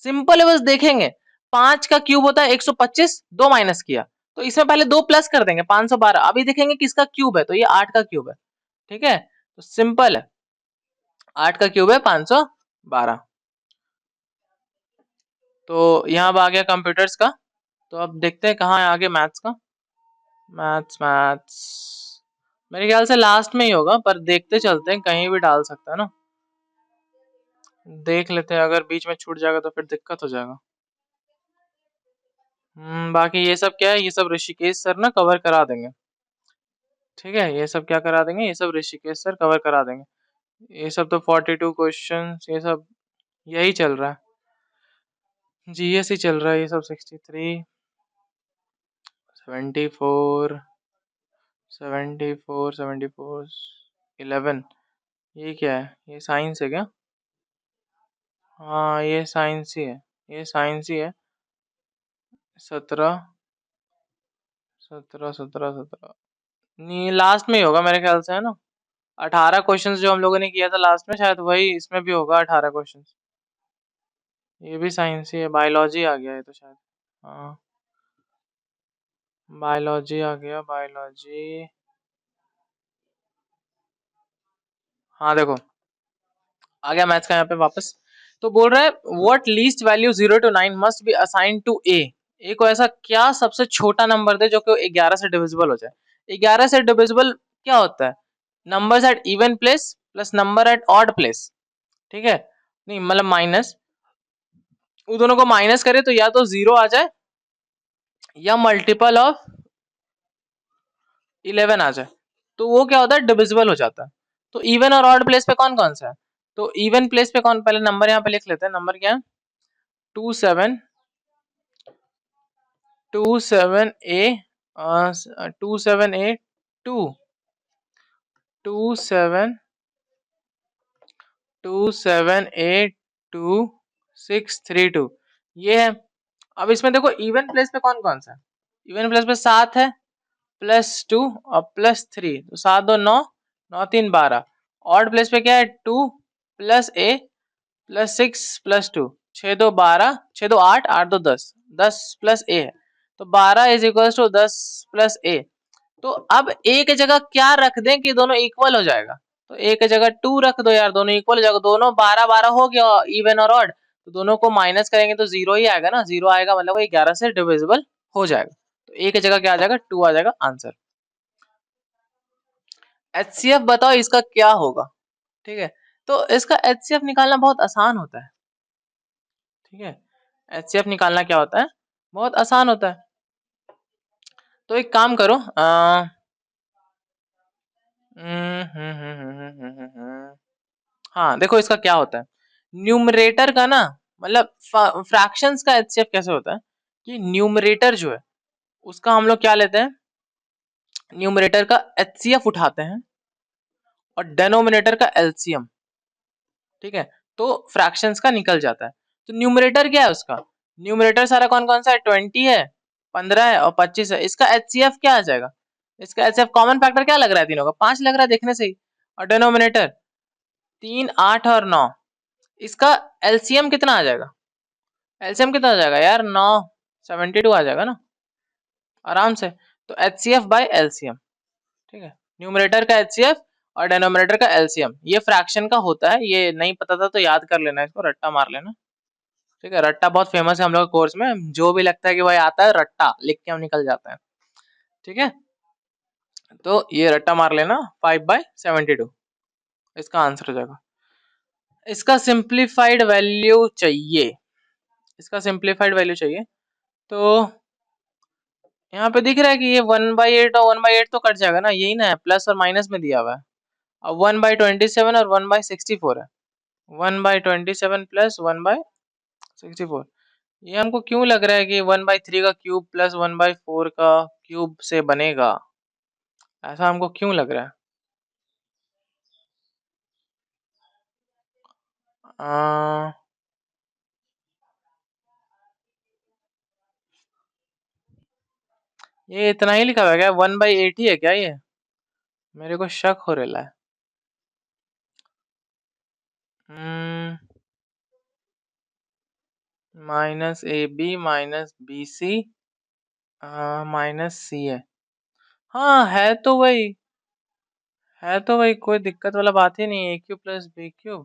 सिंपल है, बस देखेंगे। 5 का क्यूब होता है 125, 2 माइनस किया, तो इसमें पहले 2 प्लस कर देंगे, 512। अभी देखेंगे किसका क्यूब है, तो ये 8 का क्यूब है। ठीक है, तो सिंपल है, 8 का क्यूब है 512। तो यहाँ अब आ गया कंप्यूटर्स का, तो अब देखते हैं कहाँ है आगे मैथ्स का। मैथ्स मैथ्स मेरे ख्याल से लास्ट में ही होगा, पर देखते चलते हैं, कहीं भी डाल सकता है ना। देख लेते हैं, अगर बीच में छूट जाएगा तो फिर दिक्कत हो जाएगा। बाकी ये सब क्या है, ये सब ऋषिकेश सर ना कवर करा देंगे। ठीक है, ये सब क्या करा देंगे, ये सब ऋषिकेश सर कवर करा देंगे। ये सब तो 42 क्वेश्चन, ये सब यही चल रहा है, जीएस ही चल रहा है, ये सब 63, 74, 74, 74, 11। ये क्या है, ये साइंस है क्या? हाँ ये साइंस ही है, ये साइंस ही है। 17, 17, 17, 17, नहीं लास्ट में ही होगा मेरे ख्याल से, है ना। 18 क्वेश्चंस जो हम लोगों ने किया था लास्ट में, शायद वही इसमें भी होगा 18 क्वेश्चंस। ये भी साइंस ही है, बायोलॉजी आ गया है तो शायद। हाँ बायोलॉजी आ गया, बायोलॉजी। हाँ देखो, आ गया मैथ्स का यहाँ पे वापस। तो बोल रहा है what least value 0 to 9 must be assign to a को ऐसा क्या सबसे छोटा नंबर दे जो कि 11 से डिविजिबल हो जाए। 11 से डिविजिबल क्या होता है, numbers at even place plus number at odd place. ठीक है, नहीं मतलब माइनस, उन दोनों को माइनस करे तो या तो 0 आ जाए या मल्टीपल ऑफ 11 आ जाए, तो वो क्या होता है, डिविजिबल हो जाता है। तो इवन और ऑड प्लेस पे कौन कौन सा है, तो इवन प्लेस पे कौन, पहले नंबर यहाँ पे लिख लेते हैं, नंबर क्या है, 27, 27A, 27A 2, 27, 27A 2, 6, 3, 2, ये है। अब इसमें देखो इवन प्लेस पे कौन कौन सा है, इवन प्लेस पे 7 है, +2 और +3, तो 7 2 9, 9 3 12। ऑड प्लेस पे क्या है, 2 +A +6 +2, 6 2 12, 6 2 8, 8 2 10, 10 +A है, तो 12 इज इक्वल टू 10 +A। तो अब ए की जगह क्या रख दें कि दोनों इक्वल हो जाएगा, तो ए की जगह 2 रख दो यार, दोनों इक्वल हो जाएगा, दोनों 12 12 हो गया इवन और ऑड, तो दोनों को माइनस करेंगे तो 0 ही आएगा ना, 0 आएगा मतलब वो 11 से डिविजिबल हो जाएगा, तो ए की जगह क्या आ जाएगा, 2 आ जाएगा आंसर। एचसीएफ बताओ इसका क्या होगा। ठीक है, तो इसका एचसीएफ निकालना बहुत आसान होता है। ठीक है, एचसीएफ निकालना क्या होता है, बहुत आसान होता है। तो एक काम करो, हाँ देखो इसका क्या होता है, न्यूमरेटर का ना, मतलब फ्रैक्शंस का एचसीएफ कैसे होता है, कि न्यूमरेटर जो है उसका हम लोग क्या लेते हैं, न्यूमरेटर का एचसीएफ उठाते हैं और डेनोमिनेटर का एलसीएम। ठीक है, तो फ्रैक्शंस का निकल जाता है। तो न्यूमरेटर क्या है उसका, न्यूमरेटर सारा कौन कौन सा है, 20 है, 15 है और 25 है, इसका एचसीएफ क्या आ जाएगा, इसका एचसीएफ कॉमन फैक्टर क्या लग रहा है, तीनों का 5 लग रहा है देखने से ही, और डेनोमिनेटर 3 8 और 9, इसका एलसीएम कितना आ जाएगा, एलसीएम कितना आ जाएगा यार, 9 72 आ जाएगा ना आराम से। तो एचसीएफ बाय एलसीएम। ठीक है, न्यूमरेटर का एचसीएफ और डेनोमिनेटर का एलसीएम, ये फ्रैक्शन का होता है, ये नहीं पता था तो याद कर लेना, इसको रट्टा मार लेना। ठीक है, रट्टा बहुत फेमस है हम लोग कोर्स में, जो भी लगता है कि भाई आता है रट्टा लिख के हम निकल जाते हैं। ठीक है, तो ये रट्टा मार लेना, 5/72 इसका आंसर हो जाएगा। इसका सिंप्लीफाइड वैल्यू चाहिए, इसका सिंप्लीफाइड वैल्यू चाहिए, तो यहाँ पे दिख रहा है कि ये 1/8 और 1/8 तो कट जाएगा ना, यही ना है, प्लस और माइनस में दिया हुआ है। अब 1/27 और 1/64 है, 1/27 प्लस 1/64, ये हमको क्यों लग रहा है कि 1/3 का क्यूब प्लस 1/4 का क्यूब से बनेगा, ऐसा हमको क्यों लग रहा है। आ, ये इतना ही लिखा हुआ है क्या, 1/8 ही है क्या ये, मेरे को शक हो रहा है। -AB माइनस BC -C है, हाँ है तो वही, कोई दिक्कत वाला बात ही नहीं है, A³ + B³,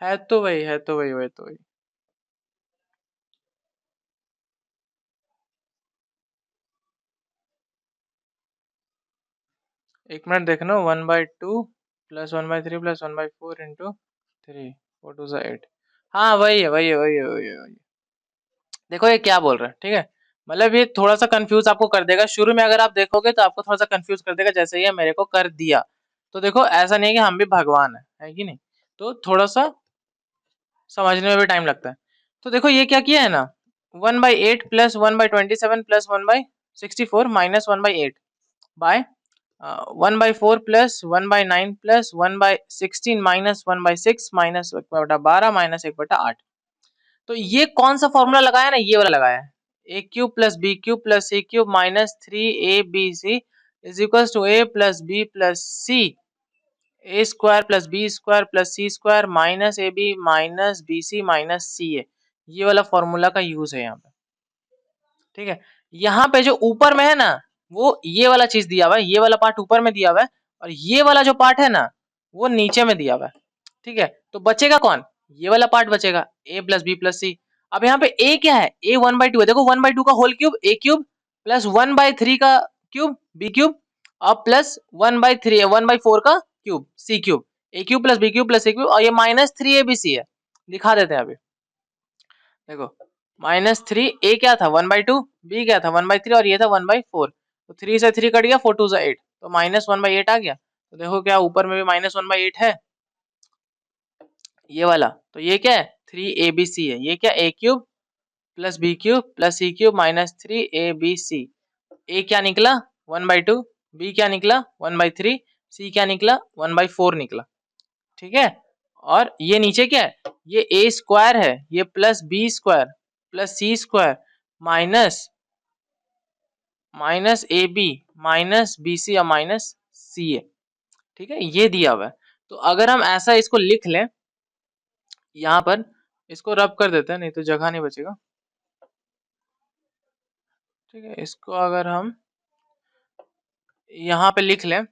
है तो वही, है तो वही, वही तो वही। एक मिनट देखना, 1/2 प्लस 1/3 प्लस 1/4 इंटू 3, 4 2 8। हाँ वही है, वही है, वही है, वही है, वही है। देखो ये क्या बोल रहा है, ठीक है। मतलब ये थोड़ा सा कंफ्यूज आपको कर देगा शुरू में, अगर आप देखोगे तो आपको थोड़ा सा कंफ्यूज कर देगा, जैसे ये मेरे को कर दिया। तो देखो ऐसा नहीं है कि हम भी भगवान है कि नहीं। तो थोड़ा सा समझने में भी टाइम लगता है। तो देखो ये क्या किया है ना, 1/8 plus 1/27 plus 1/64 minus 1/8 by 1/4 plus 1/9 plus 1/16 minus 1/6 minus 1/12 minus 1/8। तो ये कौन सा फॉर्मूला लगाया ना, ये वाला लगाया है। A cube plus B cube plus C cube minus 3ab is equal to a plus b plus c, a square plus B square plus C square minus A B minus B c minus c a. ये वाला formula का use है यहाँ पे, ठीक है। यहाँ पे जो ऊपर में है ना, वो ये वाला चीज दिया हुआ है, ये वाला पार्ट ऊपर में दिया हुआ है, और ये वाला जो पार्ट है ना, वो नीचे में दिया हुआ है, ठीक है। तो बचेगा कौन, ये वाला पार्ट बचेगा, ए प्लस बी प्लस सी। अब यहाँ पे ए क्या है, ए 1/2 है, देखो 1/2 का whole cube a cube plus 1/3 का क्यूब बी क्यूब और प्लस 1/3 1/4 का cube c cube, a cube plus B cube plus C cube, और ये माइनस 3abc है। दिखा देते हैं अभी, देखो -3 ए क्या था 1/2, बी क्या था 1/3 और ये था 1/4। तो 3 से 3 कट गया, 4 2 8, तो -1/8 आ गया। तो देखो क्या ऊपर में भी -1/8 है, ये वाला। तो ये क्या है 3abc है, ये क्या a cube plus B cube plus C cube minus 3abc। A क्या निकला 1/2, बी क्या निकला 1/3, सी क्या निकला 1/4 निकला, ठीक है। और ये नीचे क्या है, ये ए स्क्वायर है, ये plus B square plus C square minus minus A B minus B C या माइनस सी ए, ठीक है। ये दिया हुआ है। तो अगर हम ऐसा इसको लिख लें, यहाँ पर इसको रब कर देते हैं, नहीं तो जगह नहीं बचेगा, ठीक है। इसको अगर हम यहाँ पे लिख लें,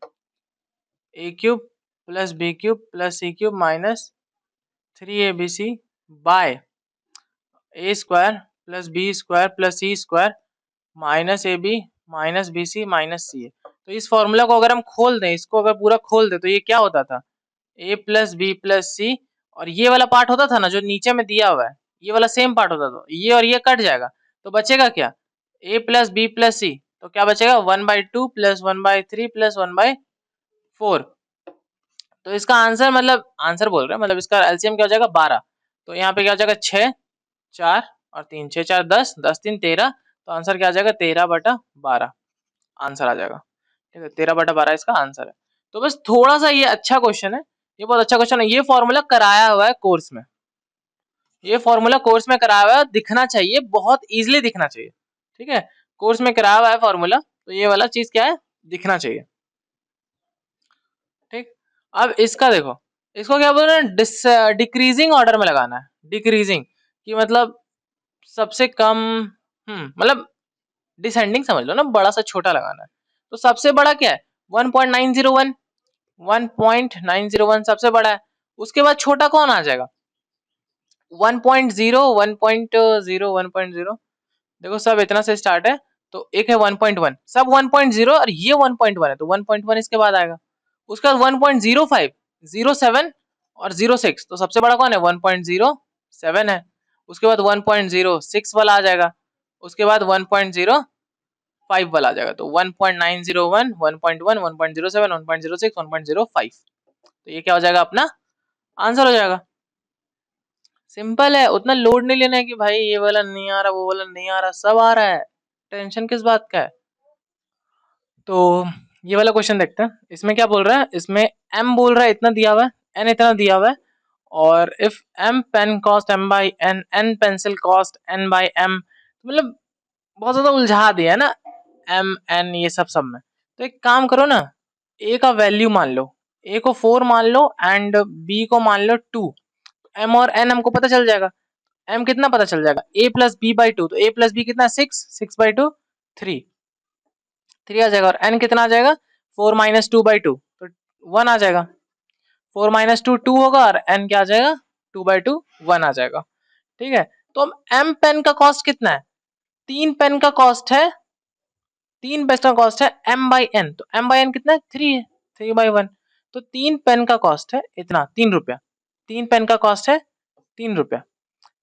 a cube plus B cube plus C cube minus 3abc by a square plus B square plus C square minus A B minus B c minus c a. तो इस फॉर्मूला को अगर हम खोल दें, इसको अगर पूरा खोल दें, तो ये क्या होता था, ए प्लस बी प्लस सी, और ये वाला पार्ट होता था ना जो नीचे में दिया हुआ है, ये वाला सेम पार्ट होता था, ये और ये कट जाएगा। तो बचेगा क्या, ए प्लस बी प्लस सी, तो क्या बचेगा 1/2 प्लस 1/3 प्लस 1/4। तो इसका आंसर, मतलब आंसर बोल रहे हैं, मतलब इसका एलसीएम क्या हो जाएगा 12। तो यहाँ पे क्या हो जाएगा 6 4 और 3, 6 4 10 10 3 13। तो आंसर क्या आ जाएगा 13/12 आंसर आ जाएगा, ठीक है। 13/12 इसका आंसर है। तो बस थोड़ा सा ये अच्छा क्वेश्चन है, ये बहुत अच्छा क्वेश्चन है। ये फॉर्मूला कराया हुआ है कोर्स में, ये फॉर्मूला कोर्स में कराया हुआ है, दिखना चाहिए, बहुत इजीली दिखना चाहिए, ठीक है। कोर्स में कराया हुआ है फॉर्मूला, तो ये वाला चीज क्या है, दिखना चाहिए, ठीक। अब इसका देखो, इसको क्या बोल रहे हैं, डिक्रीजिंग ऑर्डर में लगाना है, डिक्रीजिंग कि मतलब सबसे कम, मतलब डिसेंडिंग समझ लो ना, बड़ा सा छोटा लगाना है। तो सबसे बड़ा क्या है 1.901, 1.901 सबसे बड़ा है। उसके बाद छोटा कौन आ जाएगा 1.0, 1.0, 1.0, देखो सब इतना से स्टार्ट है। तो एक है 1.1, सब 1.0 और ये 1.1 है, तो 1.1 इसके बाद आएगा। उसके बाद 1.05, 07 और 06, तो सबसे बड़ा कौन है 1.07 है। उसके बाद 1.06 वाला आ जाएगा, उसके बाद 1.05 वाला आ जाएगा। तो 1.901, 1.1, 1.07, 1.06, 1.05। तो ये क्या हो जाएगा अपना आंसर हो जाएगा। सिंपल है, उतना लोड नहीं लेना है कि भाई ये वाला नहीं आ रहा, वो वाला नहीं आ रहा, सब आ रहा है, टेंशन किस बात का है। तो ये वाला क्वेश्चन देखते हैं, इसमें क्या बोल रहा है, इसमें m बोल रहा है इतना दिया हुआ है, n इतना दिया हुआ है, और if m pen cost m by n, n pencil cost n by m, मतलब बहुत ज्यादा उलझा दिया है ना m n ये सब में। तो एक काम करो ना, a का वैल्यू मान लो, a को 4 मान लो एंड b को मान लो 2, m और n हमको पता चल जाएगा। m कितना पता चल जाएगा a प्लस बी बाई 2, तो a प्लस बी कितना 6, 6/2 3 3 आ जाएगा, और n कितना आ जाएगा 4 माइनस 2/2, तो 1 आ जाएगा। 4 माइनस 2 2 होगा, और n क्या आ जाएगा 2/2 1 आ जाएगा, ठीक है। तो अब m पेन का कॉस्ट कितना है, 3 पेन का कॉस्ट है 3 पेन का कॉस्ट है m/n, तो m/n कितना है 3 है, 3/1, तो 3 पेन का कॉस्ट है इतना 3 रुपया, 3 पेन का कॉस्ट है 3 रुपया,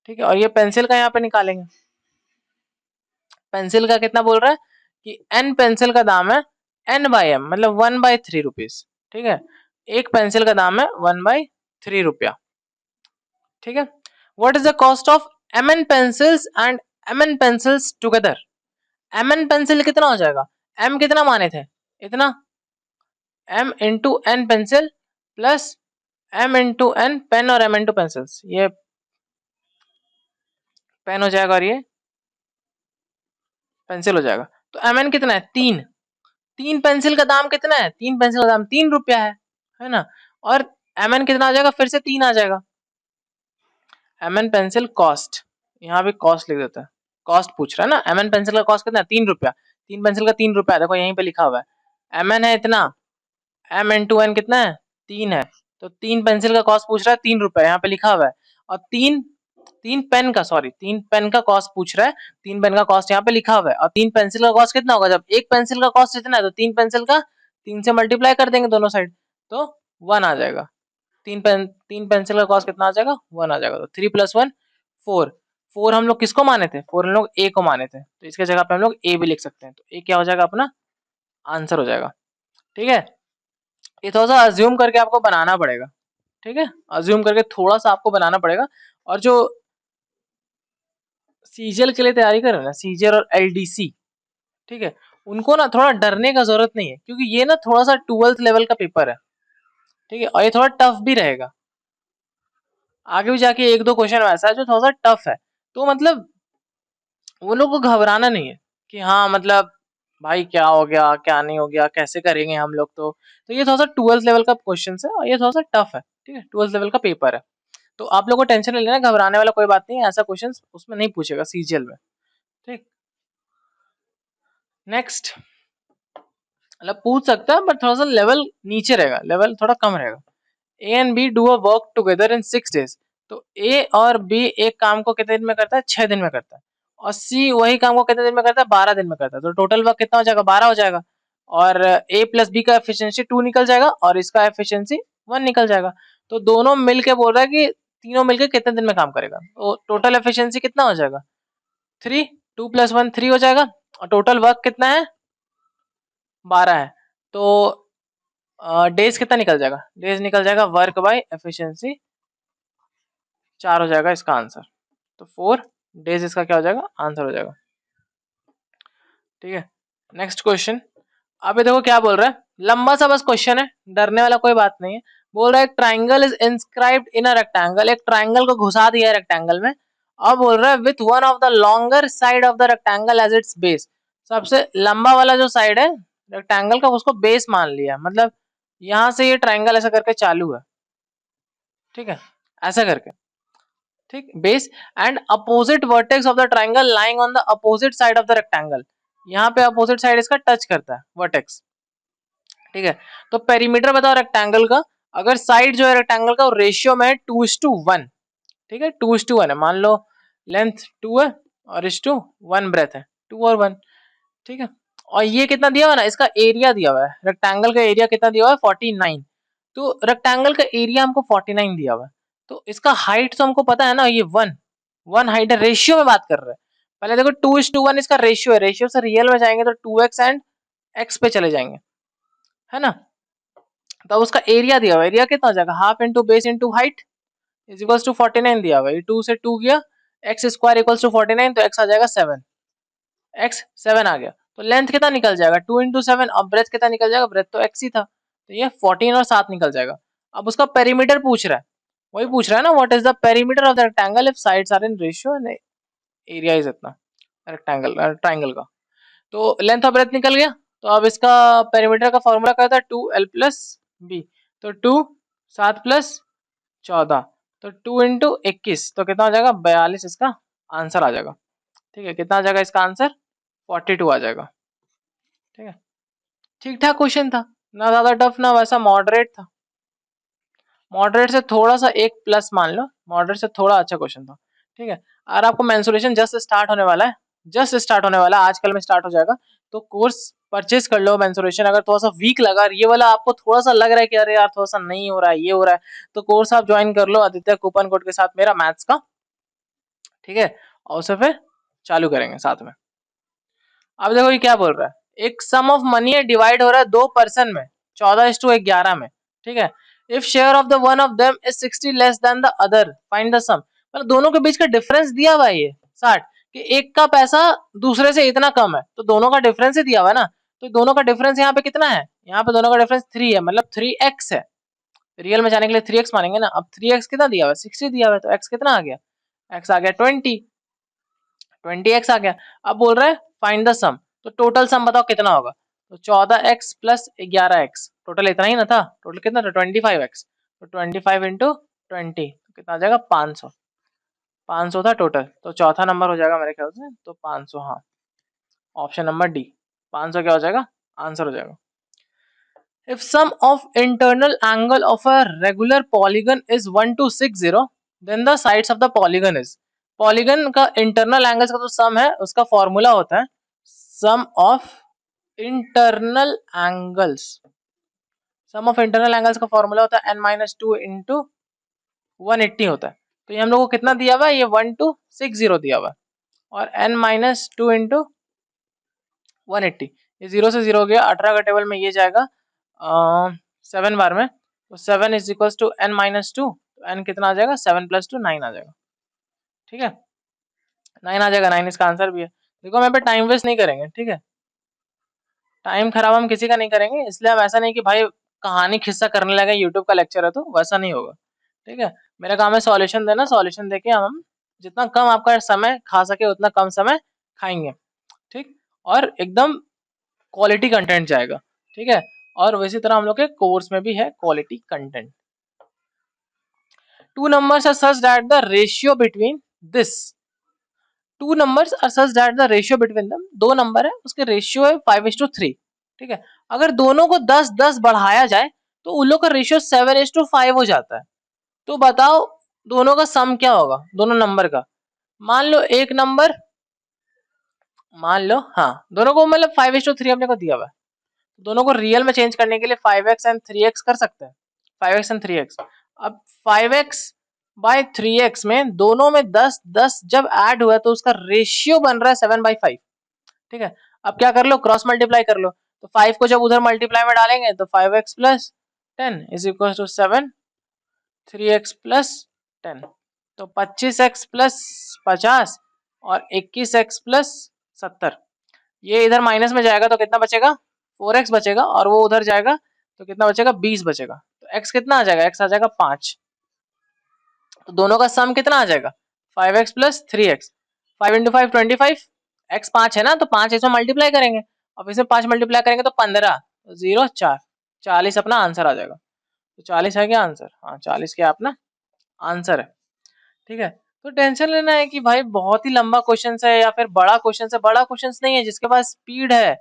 ठीक है। और ये पेंसिल का यहाँ पे निकालेंगे, पेंसिल का कितना बोल रहा है कि n पेंसिल का दाम है n/m मतलब 1/3 रुपीज, ठीक है। एक पेंसिल का दाम है 1/3 रुपया, ठीक है। What is the cost of mn pencils and mn pencils together, mn pencil कितना हो जाएगा, m कितना माने थे इतना, m into n pencil plus m into n pen और m इंटू पेंसिल्स, ये पेन हो जाएगा और ये पेंसिल हो जाएगा। तो mn कितना है 3, 3 पेंसिल का दाम कितना है, 3 पेंसिल का दाम 3 रुपया है ना। और mn कितना आ जाएगा, फिर से 3 आ जाएगा। mn पेंसिल कॉस्ट, यहाँ भी कॉस्ट लिख देता है, कॉस्ट पूछ रहा है ना, mn पेंसिल का कॉस्ट कितना है 3 रुपया, 3 पेंसिल का 3 रुपया, देखो यहीं पे लिखा हुआ है mn है इतना, m इंटू n कितना है 3 है, तो 3 पेंसिल का कॉस्ट पूछ रहा है 3 रुपया, यहाँ पे लिखा हुआ है। और 3 पेन का, सॉरी 3 पेन का कॉस्ट पूछ रहा है, 3 पेन का कॉस्ट यहाँ पे लिखा हुआ है। और 3 पेंसिल का कॉस्ट कितना होगा, जब एक पेंसिल का कॉस्ट इतना है तो 3 पेंसिल का 3 से मल्टीप्लाई कर देंगे दोनों साइड, तो 1 आ जाएगा। 3 पेंसिल का कॉस्ट कितना आ जाएगा 1 आ जाएगा, तो 3 + 1 4, 4 हम लोग किसको माने थे, 4 हम लोग ए को माने थे, तो इसके जगह पे हम लोग ए भी लिख सकते हैं, तो ए क्या हो जाएगा अपना आंसर हो जाएगा, ठीक है। ये थोड़ा सा अज्यूम करके आपको बनाना पड़ेगा, ठीक है, अज्यूम करके थोड़ा सा आपको बनाना पड़ेगा। और जो सीजीएल के लिए तैयारी कर रहे हैं ना, सीजीएल और एलडीसी, ठीक है, उनको ना थोड़ा डरने का जरूरत नहीं है, क्योंकि ये ना थोड़ा सा 12th लेवल का पेपर है, ठीक है, और ये थोड़ा टफ भी रहेगा। आगे भी जाके एक दो क्वेश्चन ऐसा है जो थोड़ा सा टफ है, तो मतलब वो लोग को घबराना नहीं है कि हाँ मतलब भाई क्या हो गया क्या नहीं हो गया कैसे करेंगे हम लोग, तो ये थोड़ा सा 12th लेवल का क्वेश्चन है और ये थोड़ा सा टफ है, ठीक है, 12th लेवल का पेपर है। तो आप लोगों को टेंशन नहीं लेना, घबराने वाला कोई बात नहीं है, ऐसा क्वेश्चन उसमें नहीं पूछेगा सीजीएल में, ठीक। नेक्स्ट, मतलब पूछ सकता है बट थोड़ा सा लेवल नीचे रहेगा, लेवल थोड़ा कम रहेगा। A and B do a work together in 6 days, तो ए और बी एक काम को कितने दिन में करता है 6 दिन में करता है, और सी वही काम को कितने दिन में करता है 12 दिन में करता है, तो टोटल वर्क कितना हो जाएगा 12 हो जाएगा। और ए प्लस बी का एफिशिएंसी 2 निकल जाएगा और इसका एफिशिएंसी 1 निकल जाएगा। तो दोनों मिलके बोल रहा है कि तीनों मिलके कितने दिन में काम करेगा, तो टोटल एफिशिएंसी कितना हो जाएगा 3, 2 + 1 3 हो जाएगा, और टोटल वर्क कितना है 12 है, तो डेज कितना निकल जाएगा, डेज निकल जाएगा वर्क बाय एफिशिएंसी 4 हो जाएगा इसका आंसर, तो 4 डेज इसका क्या हो जाएगा आंसर हो जाएगा, ठीक है। नेक्स्ट क्वेश्चन, अब ये देखो क्या बोल रहा है, लंबा सा बस क्वेश्चन है, डरने वाला कोई बात नहीं है। बोल रहा है एक triangle is inscribed in a rectangle, एक ट्राइंगल को घुसा दिया है रेक्टेंगल में, अब बोल रहा है with one of the longer side of the rectangle as its base, सबसे लंबा वाला जो साइड है रेक्टेंगल का उसको बेस मान लिया, मतलब यहाँ से ये ट्राइंगल ऐसा करके चालू है, ठीक है, ऐसा करके, ठीक, base and opposite vertex of the triangle lying on the opposite side of the rectangle, यहाँ पे अपोजिट साइड इसका टच करता है वर्टेक्स, ठीक है। तो पेरीमीटर बताओ रेक्टेंगल का, अगर साइड जो है रेक्टेंगल का रेशियो में है 2:1, ठीक है 2:1 है, मान लो लेंथ 2 है और 1 ब्रेथ है 2 और 1, ठीक है। और ये कितना दिया हुआ है ना, इसका एरिया दिया हुआ है, रेक्टेंगल का एरिया कितना दिया हुआ है 49, तो रेक्टेंगल का एरिया हमको 49 दिया हुआ है, तो इसका हाइट तो हमको पता है ना, ये 1 हाइट है, रेशियो में बात कर रहे हैं। पहले देखो 2:1 इसका रेशियो है, रेशियो से रियल में जाएंगे तो 2x एंड x पे चले जाएंगे, है ना। तो उसका एरिया दिया हुआ, एरिया कितना हो जाएगा half into base into height is equals to 49 दिया हुआ है, 2 से 2 गया, x स्क्वायर इक्वल्स टू 49, तो x आ जाएगा 7, x 7 आ गया, तो लेंथ कितना निकल जाएगा 2 इंटू 7, और ब्रेथ कितना निकल जाएगा, ब्रेथ तो x ही था, तो ये 14 और 7 निकल जाएगा। अब उसका पेरीमीटर पूछ रहा है, वही पूछ रहा है ना, what is the perimeter of the rectangle if sides are in ratio and area is इतना, रेक्टेंगल ट्राइंगल का, तो लेंथ और ब्रेथ निकल गया, तो अब इसका पेरीमीटर का फॉर्मूला क्या था 2l प्लस बी, तो 2 7 प्लस 14, तो 2 इंटू 21, तो कितना हो जाएगा 42 इसका आंसर आ जाएगा, ठीक है, कितना आ जाएगा इसका आंसर 42 आ जाएगा, ठीक है। ठीक ठाक क्वेश्चन था, ना ज्यादा टफ ना वैसा मॉडरेट था, मॉडरेट से थोड़ा सा एक प्लस मान लो, मॉडरेट से थोड़ा अच्छा क्वेश्चन था, ठीक है। और आपको मेंसुरेशन जस्ट स्टार्ट होने वाला है, जस्ट स्टार्ट होने वाला, आजकल में स्टार्ट हो जाएगा। तो कोर्स परचेज कर लो मेंसुरेशन। अगर थोड़ा सा वीक लगा, ये वाला आपको थोड़ा सा लग रहा है कि अरे यार थोड़ा सा नहीं हो रहा है, ये हो रहा है, तो कोर्स आप ज्वाइन कर लो आदित्य कूपन कोड के साथ मेरा मैथ्स का, ठीक है। और उसे फिर चालू करेंगे साथ में। अब देखो ये क्या बोल रहा है, एक सम ऑफ मनी है, डिवाइड हो रहा है 2 पर्सन में 14:11 में, ठीक है। If share of the one of them is 60 less than the other, find the sum. मतलब दोनों के बीच का डिफरेंस दिया हुआ है ये 60, कि एक का पैसा दूसरे से इतना कम है, तो दोनों का डिफरेंस ही दिया हुआ है ना। तो दोनों का डिफरेंस यहाँ पे कितना है, यहाँ पे दोनों का डिफरेंस 3 है, मतलब 3x है। रियल में जाने के लिए 3x मानेंगे ना। अब 3x कितना दिया हुआ है, 60 दिया हुआ है, तो x कितना आ गया, x आ गया 20x आ गया। अब बोल रहा है फाइंड द सम, तो टोटल सम बताओ कितना होगा। तो 14x प्लस 11x, टोटल इतना ही ना था, टोटल कितना था 25x, तो 25 इंटू 20 कितना आ जाएगा 500, 500 था टोटल। तो चौथा नंबर हो जाएगा मेरे ख्याल से, तो 500, हाँ ऑप्शन नंबर डी 500 क्या हो जाएगा, आंसर हो जाएगा। If sum of internal angle of a regular polygon is 1260, then the sides of the polygon is, polygon का इंटरनल एंगल्स का जो सम है उसका फॉर्मूला होता है sum of internal angles, sum of internal angles का फॉर्मूला होता है n-2 इंटू 180 होता है। तो ये हम लोग को कितना दिया हुआ है, ये 1260 दिया हुआ है, और n-2 इंटू 180, ये 0 से 0 हो गया, 18 का टेबल में ये जाएगा 7 बार में, तो 7 इज इक्वल टू n-2, तो n कितना आ जाएगा 7 + 2 9 आ जाएगा, ठीक है 9 आ जाएगा, 9 इसका आंसर भी है। देखो हम यहाँ पे टाइम वेस्ट नहीं करेंगे, ठीक है, टाइम खराब हम किसी का नहीं करेंगे, इसलिए हम ऐसा नहीं कि भाई कहानी खिस्सा करने लगे, यूट्यूब का लेक्चर है तो वैसा नहीं होगा, ठीक है। मेरा काम है सॉल्यूशन देना, सॉल्यूशन देके हम जितना कम आपका समय खा सके उतना कम समय खाएंगे, ठीक, और एकदम क्वालिटी कंटेंट जाएगा, ठीक है। और वैसी तरह हम लोग के कोर्स में भी है quality content. Two numbers are such that the ratio between this, two numbers are such that the ratio between them, दो नंबर है उसके रेशियो है 5:3, ठीक है। अगर दोनों को 10-10 बढ़ाया जाए तो उन लोग का रेशियो 7:5 हो जाता है। तो बताओ दोनों का सम क्या होगा, दोनों नंबर का। मान लो एक नंबर, मान लो हाँ दोनों को मतलब 5:3 अपने को दिया हुआ है, दोनों को रियल में चेंज करने के लिए 5x एंड 3x कर सकते हैं, 5x एंड 3x। अब 5x बाय 3x में दोनों में 10-10 जब ऐड हुआ तो उसका रेशियो बन रहा है 7/5, ठीक है। अब क्या कर लो, क्रॉस मल्टीप्लाई कर लो, तो 5 को जब उधर मल्टीप्लाई में डालेंगे तो 5x + 10 is equal to 7, 3x + 10, तो 25x + 50 और 21x + 70, ये इधर माइनस में जाएगा तो कितना बचेगा 4x बचेगा, और वो उधर जाएगा तो कितना बचेगा 20 बचेगा, तो x कितना आ जाएगा, x आ जाएगा 5। तो दोनों का सम कितना आ जाएगा 5x + 3x, 5 × 5 25, x 5 है ना, तो 5 इसमें मल्टीप्लाई करेंगे, अब इसे 5 मल्टीप्लाई करेंगे तो 15, 0 4 40 अपना आंसर आ जाएगा। तो 40 है क्या आंसर, हाँ 40 क्या अपना आंसर है, ठीक है। तो टेंशन लेना है कि भाई बहुत ही लंबा क्वेश्चन है या फिर बड़ा क्वेश्चन है, बड़ा क्वेश्चन नहीं है, जिसके पास स्पीड है,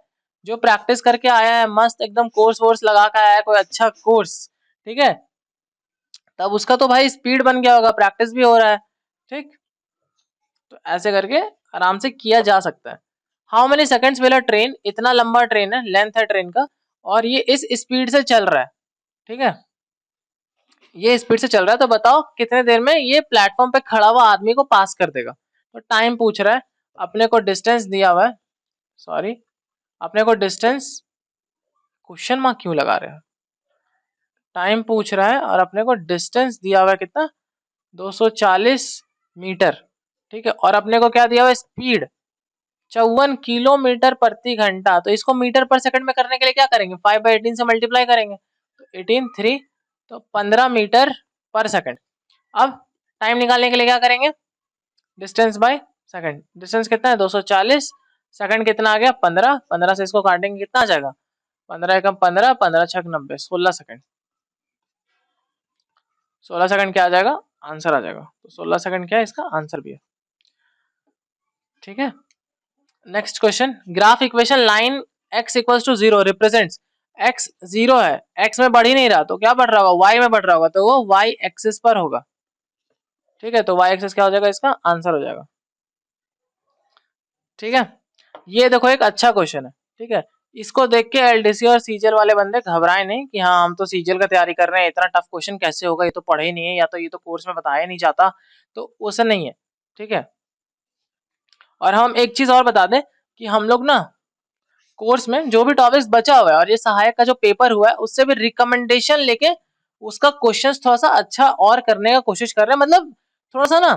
जो प्रैक्टिस करके आया है, मस्त एकदम कोर्स वोर्स लगा के आया है, कोई अच्छा कोर्स, ठीक है, तब उसका तो भाई स्पीड बन गया होगा, प्रैक्टिस भी हो रहा है, ठीक। तो ऐसे करके आराम से किया जा सकता है। How many seconds will a train, इतना लंबा ट्रेन है, लेंथ है ट्रेन का, और ये इस स्पीड से चल रहा है, ठीक है, ये स्पीड से चल रहा है, तो बताओ कितने देर में ये प्लेटफॉर्म पे खड़ा हुआ आदमी को पास कर देगा। तो टाइम पूछ रहा है, अपने को डिस्टेंस दिया हुआ है, सॉरी अपने को डिस्टेंस, क्वेश्चन मार्क क्यों लगा रहे हैं, टाइम पूछ रहा है और अपने को डिस्टेंस दिया हुआ है कितना 240 मीटर, ठीक है, और अपने को क्या दिया हुआ है स्पीड 54 किलोमीटर प्रति घंटा। तो इसको मीटर पर सेकंड में करने के लिए क्या करेंगे, 5/18 से मल्टीप्लाई करेंगे, तो 18 3, तो 15 मीटर पर सेकंड। अब टाइम निकालने के लिए क्या करेंगे, डिस्टेंस बाय सेकंड, डिस्टेंस कितना है 240, सेकंड कितना आ गया 15, 15 से इसको काटेंगे कितना आ जाएगा 15 एकम 15, 15 छक 90, 16 सेकंड, 16 सेकंड क्या आ जाएगा आंसर आ जाएगा। तो 16 सेकंड क्या है इसका आंसर भी है, ठीक है। Next question, graph equation line x = 0 represents, x 0 है, x में बढ़ ही नहीं रहा, तो क्या बढ़ रहा होगा y में बढ़ रहा होगा, तो वो y एक्सिस पर होगा, ठीक है, तो y एक्सिस क्या हो जाएगा इसका आंसर हो जाएगा, ठीक है, ये देखो एक अच्छा क्वेश्चन है। ठीक है, इसको देख के एलडीसी और सीजीएल वाले बंदे घबराए नहीं कि हाँ हम तो सीजीएल का तैयारी कर रहे हैं, इतना टफ क्वेश्चन कैसे होगा, ये तो पढ़े ही नहीं है, या तो ये तो कोर्स में बताया नहीं जाता, तो वैसा नहीं है। ठीक है, और हम एक चीज और बता दें कि हम लोग ना कोर्स में जो भी टॉपिक्स बचा हुआ है और ये सहायक का जो पेपर हुआ है उससे भी रिकमेंडेशन लेके उसका क्वेश्चंस थोड़ा सा अच्छा और करने का कोशिश कर रहे हैं, मतलब थोड़ा सा ना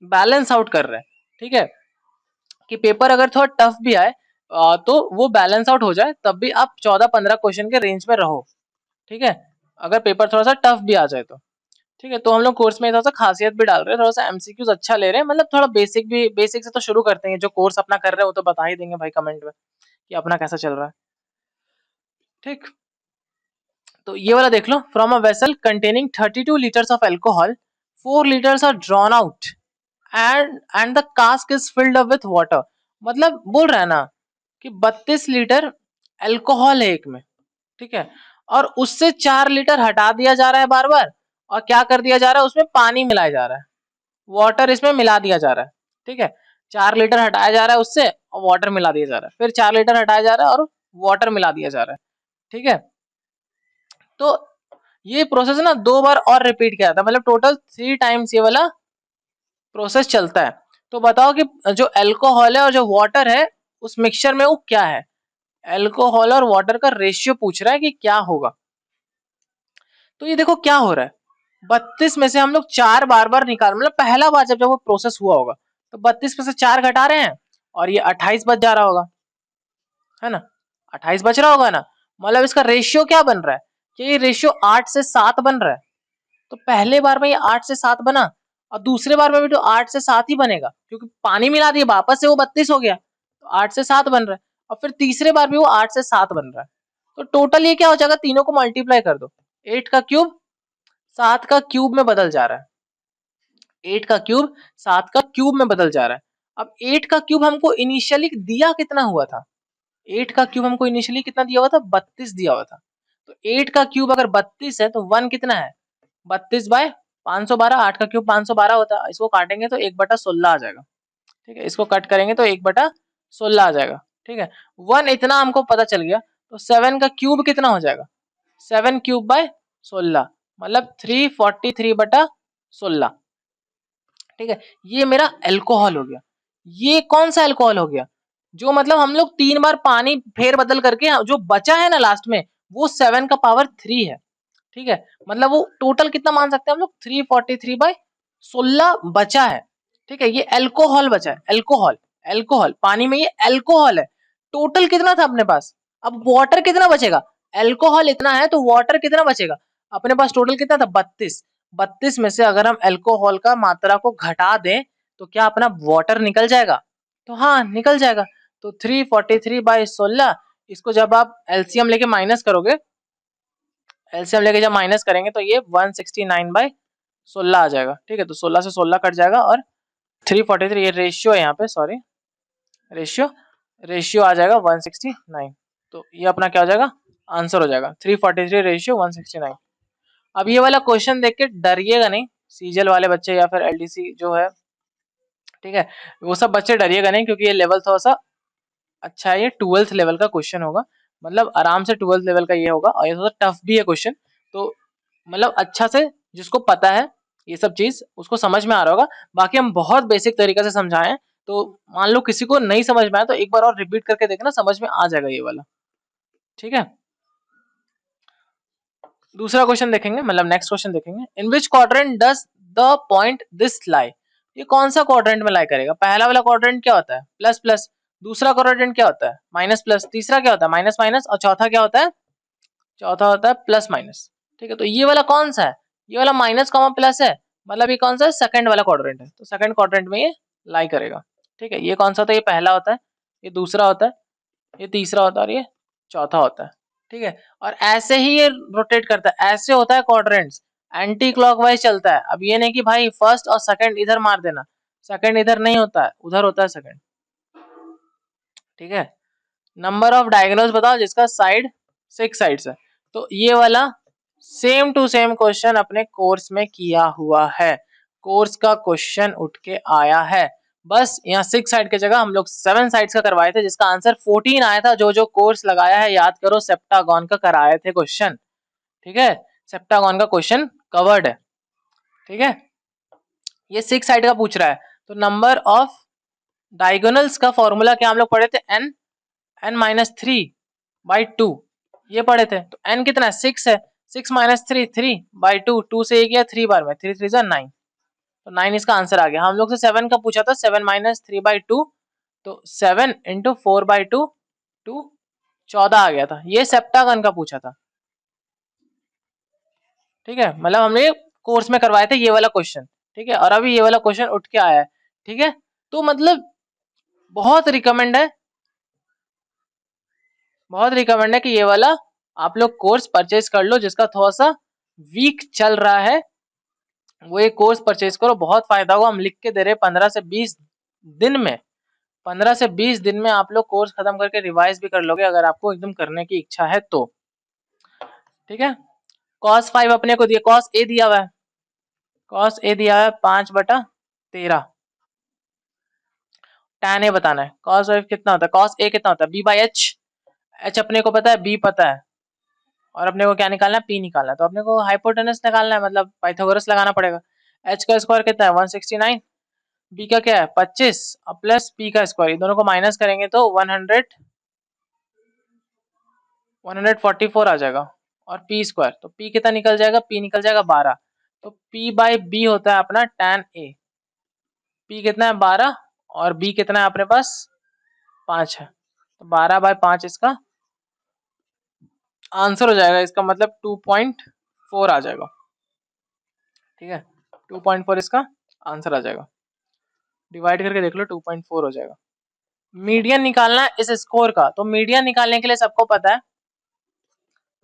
बैलेंस आउट कर रहे हैं। ठीक है, कि पेपर अगर थोड़ा टफ भी आए तो वो बैलेंस आउट हो जाए, तब भी आप 14-15 क्वेश्चन के रेंज में रहो। ठीक है, अगर पेपर थोड़ा सा टफ भी आ जाए तो। ठीक है, तो हम लोग कोर्स में थोड़ा सा खासियत भी डाल रहे हैं, थोड़ा सा एमसीक्यूज अच्छा ले रहे हैं, मतलब थोड़ा बेसिक भी, बेसिक से तो शुरू करते हैं, जो कोर्स अपना कर रहे हैं वो तो बता ही देंगे भाई कमेंट में कि अपना कैसा चल रहा है। ठीक, तो ये वाला देख लो, from a vessel containing 32 litres of alcohol 4 litres are drawn out and the cask is filled up with water. मतलब बोल रहा है ना कि 32 लीटर एल्कोहल है एक में। ठीक है, और उससे 4 लीटर हटा दिया जा रहा है बार बार, और क्या कर दिया जा रहा है उसमें पानी मिलाया जा रहा है, वाटर इसमें मिला दिया जा रहा है। ठीक है, 4 लीटर हटाया जा रहा है उससे और वाटर मिला दिया जा रहा है, फिर 4 लीटर हटाया जा रहा है और वाटर मिला दिया जा रहा है। ठीक है, तो ये प्रोसेस ना 2 बार और रिपीट किया था, मतलब टोटल 3 टाइम्स ये वाला प्रोसेस चलता है। तो बताओ कि जो अल्कोहल है और जो वाटर है उस मिक्सचर में वो क्या है, अल्कोहल और वाटर का रेशियो पूछ रहा है कि क्या होगा। तो ये देखो क्या हो रहा है, 32 में से हम लोग 4 बार बार निकाल, मतलब पहला बार जब जब वो प्रोसेस हुआ होगा तो 32 में से 4 घटा रहे हैं और ये 28 बच जा रहा होगा, है ना, 28 बच रहा होगा ना, मतलब इसका रेशियो क्या बन रहा है कि ये रेशियो 8 से 7 बन रहा है। तो पहले बार में ये 8 से 7 बना और दूसरे बार में भी तो 8 से 7 ही बनेगा, क्योंकि पानी मिला दिया वापस से वो 32 हो गया, तो 8 से 7 बन रहा है, और फिर तीसरे बार भी वो 8 से 7 बन रहा है। तो टोटल ये क्या हो जाएगा, तीनों को मल्टीप्लाई कर दो, 8 का क्यूब 7 का क्यूब में बदल जा रहा है, 8 का क्यूब 7 का क्यूब में बदल जा रहा है। अब 8 का क्यूब हमको इनिशियली दिया कितना हुआ था, 8 का क्यूब हमको इनिशियली कितना दिया हुआ था, 32 दिया हुआ था। तो 8 का क्यूब अगर 32 है तो 1 कितना है, 32 बाय 512, 8 का क्यूब 512 होता है, इसको काटेंगे तो 1/16 आ जाएगा। ठीक है, इसको कट करेंगे तो 1/16 आ जाएगा। ठीक है, 1 इतना हमको पता चल गया, तो 7 का क्यूब कितना हो जाएगा, 7 क्यूब बाय 16, मतलब 343/16। ठीक है, ये मेरा अल्कोहल हो गया। ये कौन सा अल्कोहल हो गया, जो मतलब हम लोग 3 बार पानी फेर बदल करके जो बचा है ना लास्ट में, वो 7 का पावर 3 है। ठीक है, मतलब वो टोटल कितना मान सकते हैं हम लोग, 343/16 बचा है। ठीक है, ये अल्कोहल बचा है, अल्कोहल, अल्कोहल पानी में ये अल्कोहल है। टोटल कितना था अपने पास, अब वाटर कितना बचेगा, अल्कोहल इतना है तो वाटर कितना बचेगा, अपने पास टोटल कितना था 32, 32 में से अगर हम अल्कोहल का मात्रा को घटा दें तो क्या अपना वाटर निकल जाएगा, तो हाँ निकल जाएगा। तो 343/16, इसको जब आप एलसीएम लेके माइनस करोगे, एलसीएम लेके जब माइनस करेंगे तो ये 169/16 आ जाएगा। ठीक है, तो 16 से 16 कट जाएगा और 343, ये रेशियो है यहाँ पे, सॉरी रेशियो, रेशियो आ जाएगा 169। तो ये अपना क्या हो जाएगा, आंसर हो जाएगा 343 रेशियो 169। अब ये वाला क्वेश्चन देख के डरिएगा नहीं सीजीएल वाले बच्चे या फिर एलडीसी जो है, ठीक है, वो सब बच्चे डरिएगा नहीं, क्योंकि ये लेवल थोड़ा सा अच्छा है, ये 12th लेवल का क्वेश्चन होगा, मतलब आराम से 12th लेवल का ये होगा, और ये थोड़ा टफ भी है क्वेश्चन। तो मतलब अच्छा से जिसको पता है ये सब चीज उसको समझ में आ रहा होगा। बाकी हम बहुत बेसिक तरीके से समझाएं, तो मान लो किसी को नहीं समझ में आया तो एक बार और रिपीट करके देखना, समझ में आ जाएगा ये वाला। ठीक है, दूसरा क्वेश्चन देखेंगे, मतलब नेक्स्ट क्वेश्चन देखेंगे, in which quadrant does the point this lie. ये कौन सा क्वाड्रेंट में लाई करेगा, पहला वाला क्वाड्रेंट क्या होता है, प्लस प्लस, दूसरा क्वाड्रेंट क्या होता है, माइनस प्लस, तीसरा क्या होता है, माइनस माइनस, और चौथा क्या होता है, चौथा होता है प्लस माइनस। ठीक है, तो ये वाला कौन सा है, ये वाला माइनस कॉमा प्लस है, मतलब ये कौन सा है, सेकंड वाला क्वाड्रेंट है, तो सेकंड क्वाड्रेंट में ये लाई करेगा। ठीक है, ये कौन सा होता है, ये पहला होता है, ये दूसरा होता है, ये तीसरा होता है और ये चौथा होता है। ठीक है, और ऐसे ही ये रोटेट करता है, ऐसे होता है क्वाड्रेंट्स, एंटी क्लॉकवाइज चलता है। अब ये नहीं कि भाई फर्स्ट और सेकंड इधर मार देना, सेकंड इधर नहीं होता है, उधर होता है सेकंड। ठीक है, नंबर ऑफ डायगोनल्स बताओ जिसका साइड 6 साइड्स है। तो ये वाला सेम टू सेम क्वेश्चन अपने कोर्स में किया हुआ है, कोर्स का क्वेश्चन उठ के आया है, बस यहाँ 6 साइड की जगह हम लोग 7 साइड्स का करवाए थे, जिसका आंसर 14 आया था। जो जो कोर्स लगाया है याद करो, सेप्टागॉन का कराए थे क्वेश्चन। ठीक है, सेप्टागॉन का क्वेश्चन कवर्ड है। ठीक है, ये 6 साइड का पूछ रहा है। तो नंबर ऑफ डायगोनल्स का फॉर्मूला क्या हम लोग पढ़े थे, n-3/2 ये पढ़े थे। तो n कितना है, 6 है, 6 - 3 3/2, 2 से 1 गया 3 बार में, 3 3 9, तो 9 इसका आंसर आ गया। हम लोग से 7 का पूछा था, 7 - 3/2, तो 7 × 4/2 2 14 आ गया था। ये सेप्टागन का पूछा था। ठीक है, मतलब हमने कोर्स में करवाए थे ये वाला क्वेश्चन। ठीक है, और अभी ये वाला क्वेश्चन उठ के आया है। ठीक है, तो मतलब बहुत रिकमेंड है, बहुत रिकमेंड है कि ये वाला आप लोग कोर्स परचेज कर लो। जिसका थोड़ा सा वीक चल रहा है वो ये कोर्स परचेज करो, बहुत फायदा होगा। हम लिख के दे रहे 15 से 20 दिन में, 15 से 20 दिन में आप लोग कोर्स खत्म करके रिवाइज भी कर लोगे, अगर आपको एकदम करने की इच्छा है तो। ठीक है, cos 5 अपने को दिया, cos a दिया हुआ है, cos a दिया है 5/13। tan a बताना है, cos 5 कितना होता है, cos a कितना होता है, b/h। h अपने को पता है, b पता है, और अपने को क्या निकालना है, p निकालना है। तो अपने को हाइपोटेनस निकालना है, मतलब पाइथागोरस लगाना पड़ेगा। h का स्क्वायर कितना है, 169, b का क्या है 25, और प्लस p का स्क्वायर, दोनों को माइनस करेंगे तो 144 आ जाएगा, और p स्क्वायर, तो p कितना निकल जाएगा, p निकल जाएगा 12। तो p/b होता है अपना tan a, p कितना है 12 और b कितना है अपने पास 5 है, तो 12/5 इसका आंसर हो जाएगा। इसका मतलब 2.4 आ जाएगा। ठीक है, 2.4 इसका आंसर आ जाएगा। डिवाइड करके देख लो, 2.4 हो जाएगा। मीडियन निकालना है इस स्कोर का। तो मीडियन निकालने के लिए सबको पता है,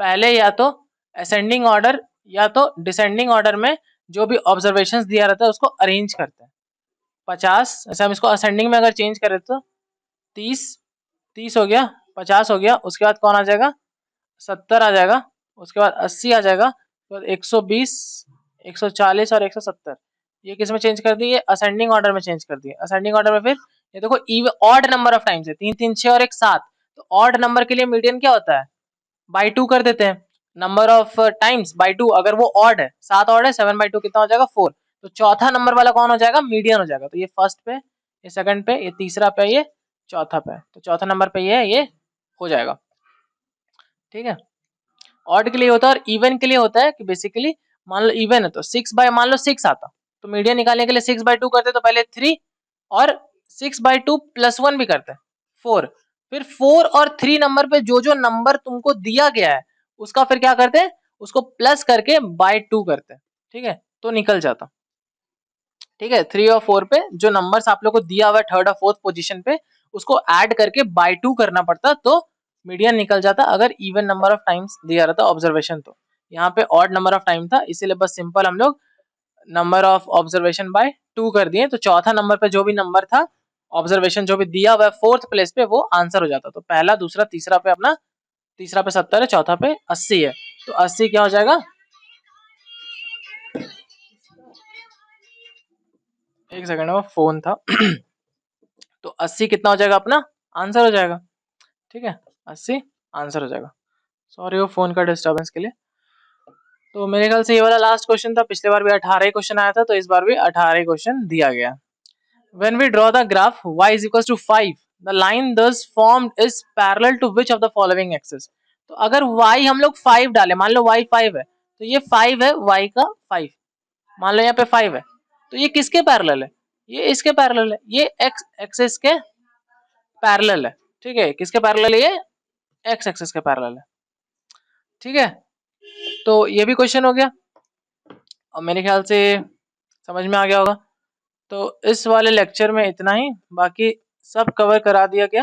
पहले या तो असेंडिंग ऑर्डर या तो डिसेंडिंग ऑर्डर में जो भी ऑब्जर्वेशंस दिया रहता है उसको अरेंज करते हैं। 50, ऐसे हम इसको असेंडिंग में अगर चेंज करें तो 30 हो गया, 50 हो गया, उसके बाद कौन आ जाएगा, 70 आ जाएगा, उसके बाद 80 आ जाएगा, तो 120, 140 और 170। ये किस में चेंज कर दिए, असेंडिंग ऑर्डर में चेंज कर दिए। असेंडिंग ऑर्डर में फिर ये देखो ऑड नंबर ऑफ टाइम्स है, 3 3 6 और 1 7। तो ऑड नंबर के लिए मीडियन क्या होता है, बाई 2 कर देते हैं। नंबर ऑफ टाइम्स बाई 2, अगर वो ऑड है, 7 ऑड है, 7/2 कितना हो जाएगा 4। तो चौथा नंबर वाला कौन हो जाएगा, मीडियन हो जाएगा। तो ये फर्स्ट पे, ये सेकंड पे, ये तीसरा पे, ये चौथा पे, तो चौथा नंबर पे ये हो जाएगा। ठीक है, ऑड के लिए होता है और इवन के लिए होता है कि बेसिकली मान लो इवन है तो 6 आता, तो मीडियन निकालने के लिए 6/2 करते तो पहले 3 और 6/2 + 1 भी करते 4। फिर 4 और 3 नंबर पे जो जो नंबर तुमको दिया गया है उसका फिर क्या करते हैं, उसको प्लस करके बाय 2 करते हैं। ठीक है, तो निकल जाता। ठीक है, 3 और 4 पे जो नंबर्स आप लोग को दिया हुआ है थर्ड और फोर्थ पोजीशन पे, उसको ऐड करके बाय 2 करना पड़ता, तो मीडियन निकल जाता अगर इवन नंबर ऑफ टाइम्स दिया रहता ऑब्जर्वेशन। तो यहाँ पे ऑड नंबर ऑफ टाइम था, इसीलिए बस सिंपल हम लोग नंबर ऑफ ऑब्जर्वेशन बाय 2 कर दिए। तो चौथा नंबर पे जो भी नंबर था ऑब्जर्वेशन जो भी दिया हुआ है फोर्थ प्लेस पे, वो आंसर हो जाता। तो पहला, दूसरा, तीसरा पे अपना, तीसरा पे 70 है, चौथा पे 80 है, तो 80 क्या हो जाएगा, एक सेकंड वो फोन था तो 80 कितना हो जाएगा अपना आंसर हो जाएगा। ठीक है, 80 आंसर हो जाएगा। सॉरी वो फोन का डिस्टर्बेंस के लिए। तो मेरे ख्याल से ये वाला लास्ट क्वेश्चन था, पिछले बार भी 18 ही क्वेश्चन आया था, तो इस बार भी 18 ही क्वेश्चन दिया गया। When we draw the graph y is equals to 5, the line thus formed is parallel to which of the following axis? तो अगर y हम लोग 5 डाले, मान लो y 5 है, तो ये 5 है y का 5, मान लो यहाँ पे 5 है, तो ये किसके पैरेलल है, ये इसके पैरेलल है, ये x एक्सिस के पैरेलल है। ठीक है, किसके पैरेलल है, ये x एक्सिस के पैरेलल है। ठीक है, तो ये भी क्वेश्चन हो गया और मेरे ख्याल से समझ में आ गया होगा। तो इस वाले लेक्चर में इतना ही, बाकी सब कवर करा दिया गया।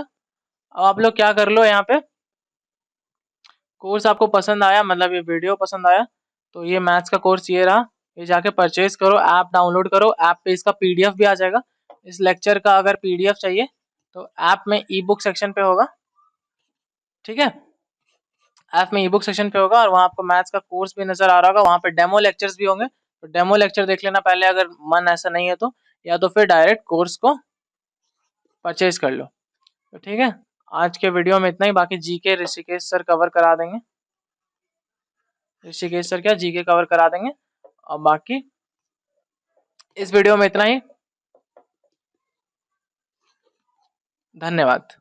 अब आप लोग क्या कर लो, यहाँ पे कोर्स आपको पसंद आया, मतलब ये वीडियो पसंद आया, तो ये मैथ्स का कोर्स ये रहा, ये जाके परचेज करो, ऐप डाउनलोड करो, ऐप पे इसका पीडीएफ भी आ जाएगा। इस लेक्चर का अगर पीडीएफ चाहिए तो ऐप में ई बुक सेक्शन पे होगा। ठीक है, ऐप में ई बुक सेक्शन पे होगा और वहाँ आपको मैथ्स का कोर्स भी नजर आ रहा होगा, वहाँ पे डेमो लेक्चर्स भी होंगे, तो डेमो लेक्चर देख लेना पहले, अगर मन ऐसा नहीं है तो, या तो फिर डायरेक्ट कोर्स को परचेज कर लो। तो ठीक है, आज के वीडियो में इतना ही। बाकी जीके ऋषिकेश सर कवर करा देंगे, ऋषिकेश सर क्या जीके कवर करा देंगे। और बाकी इस वीडियो में इतना ही। धन्यवाद।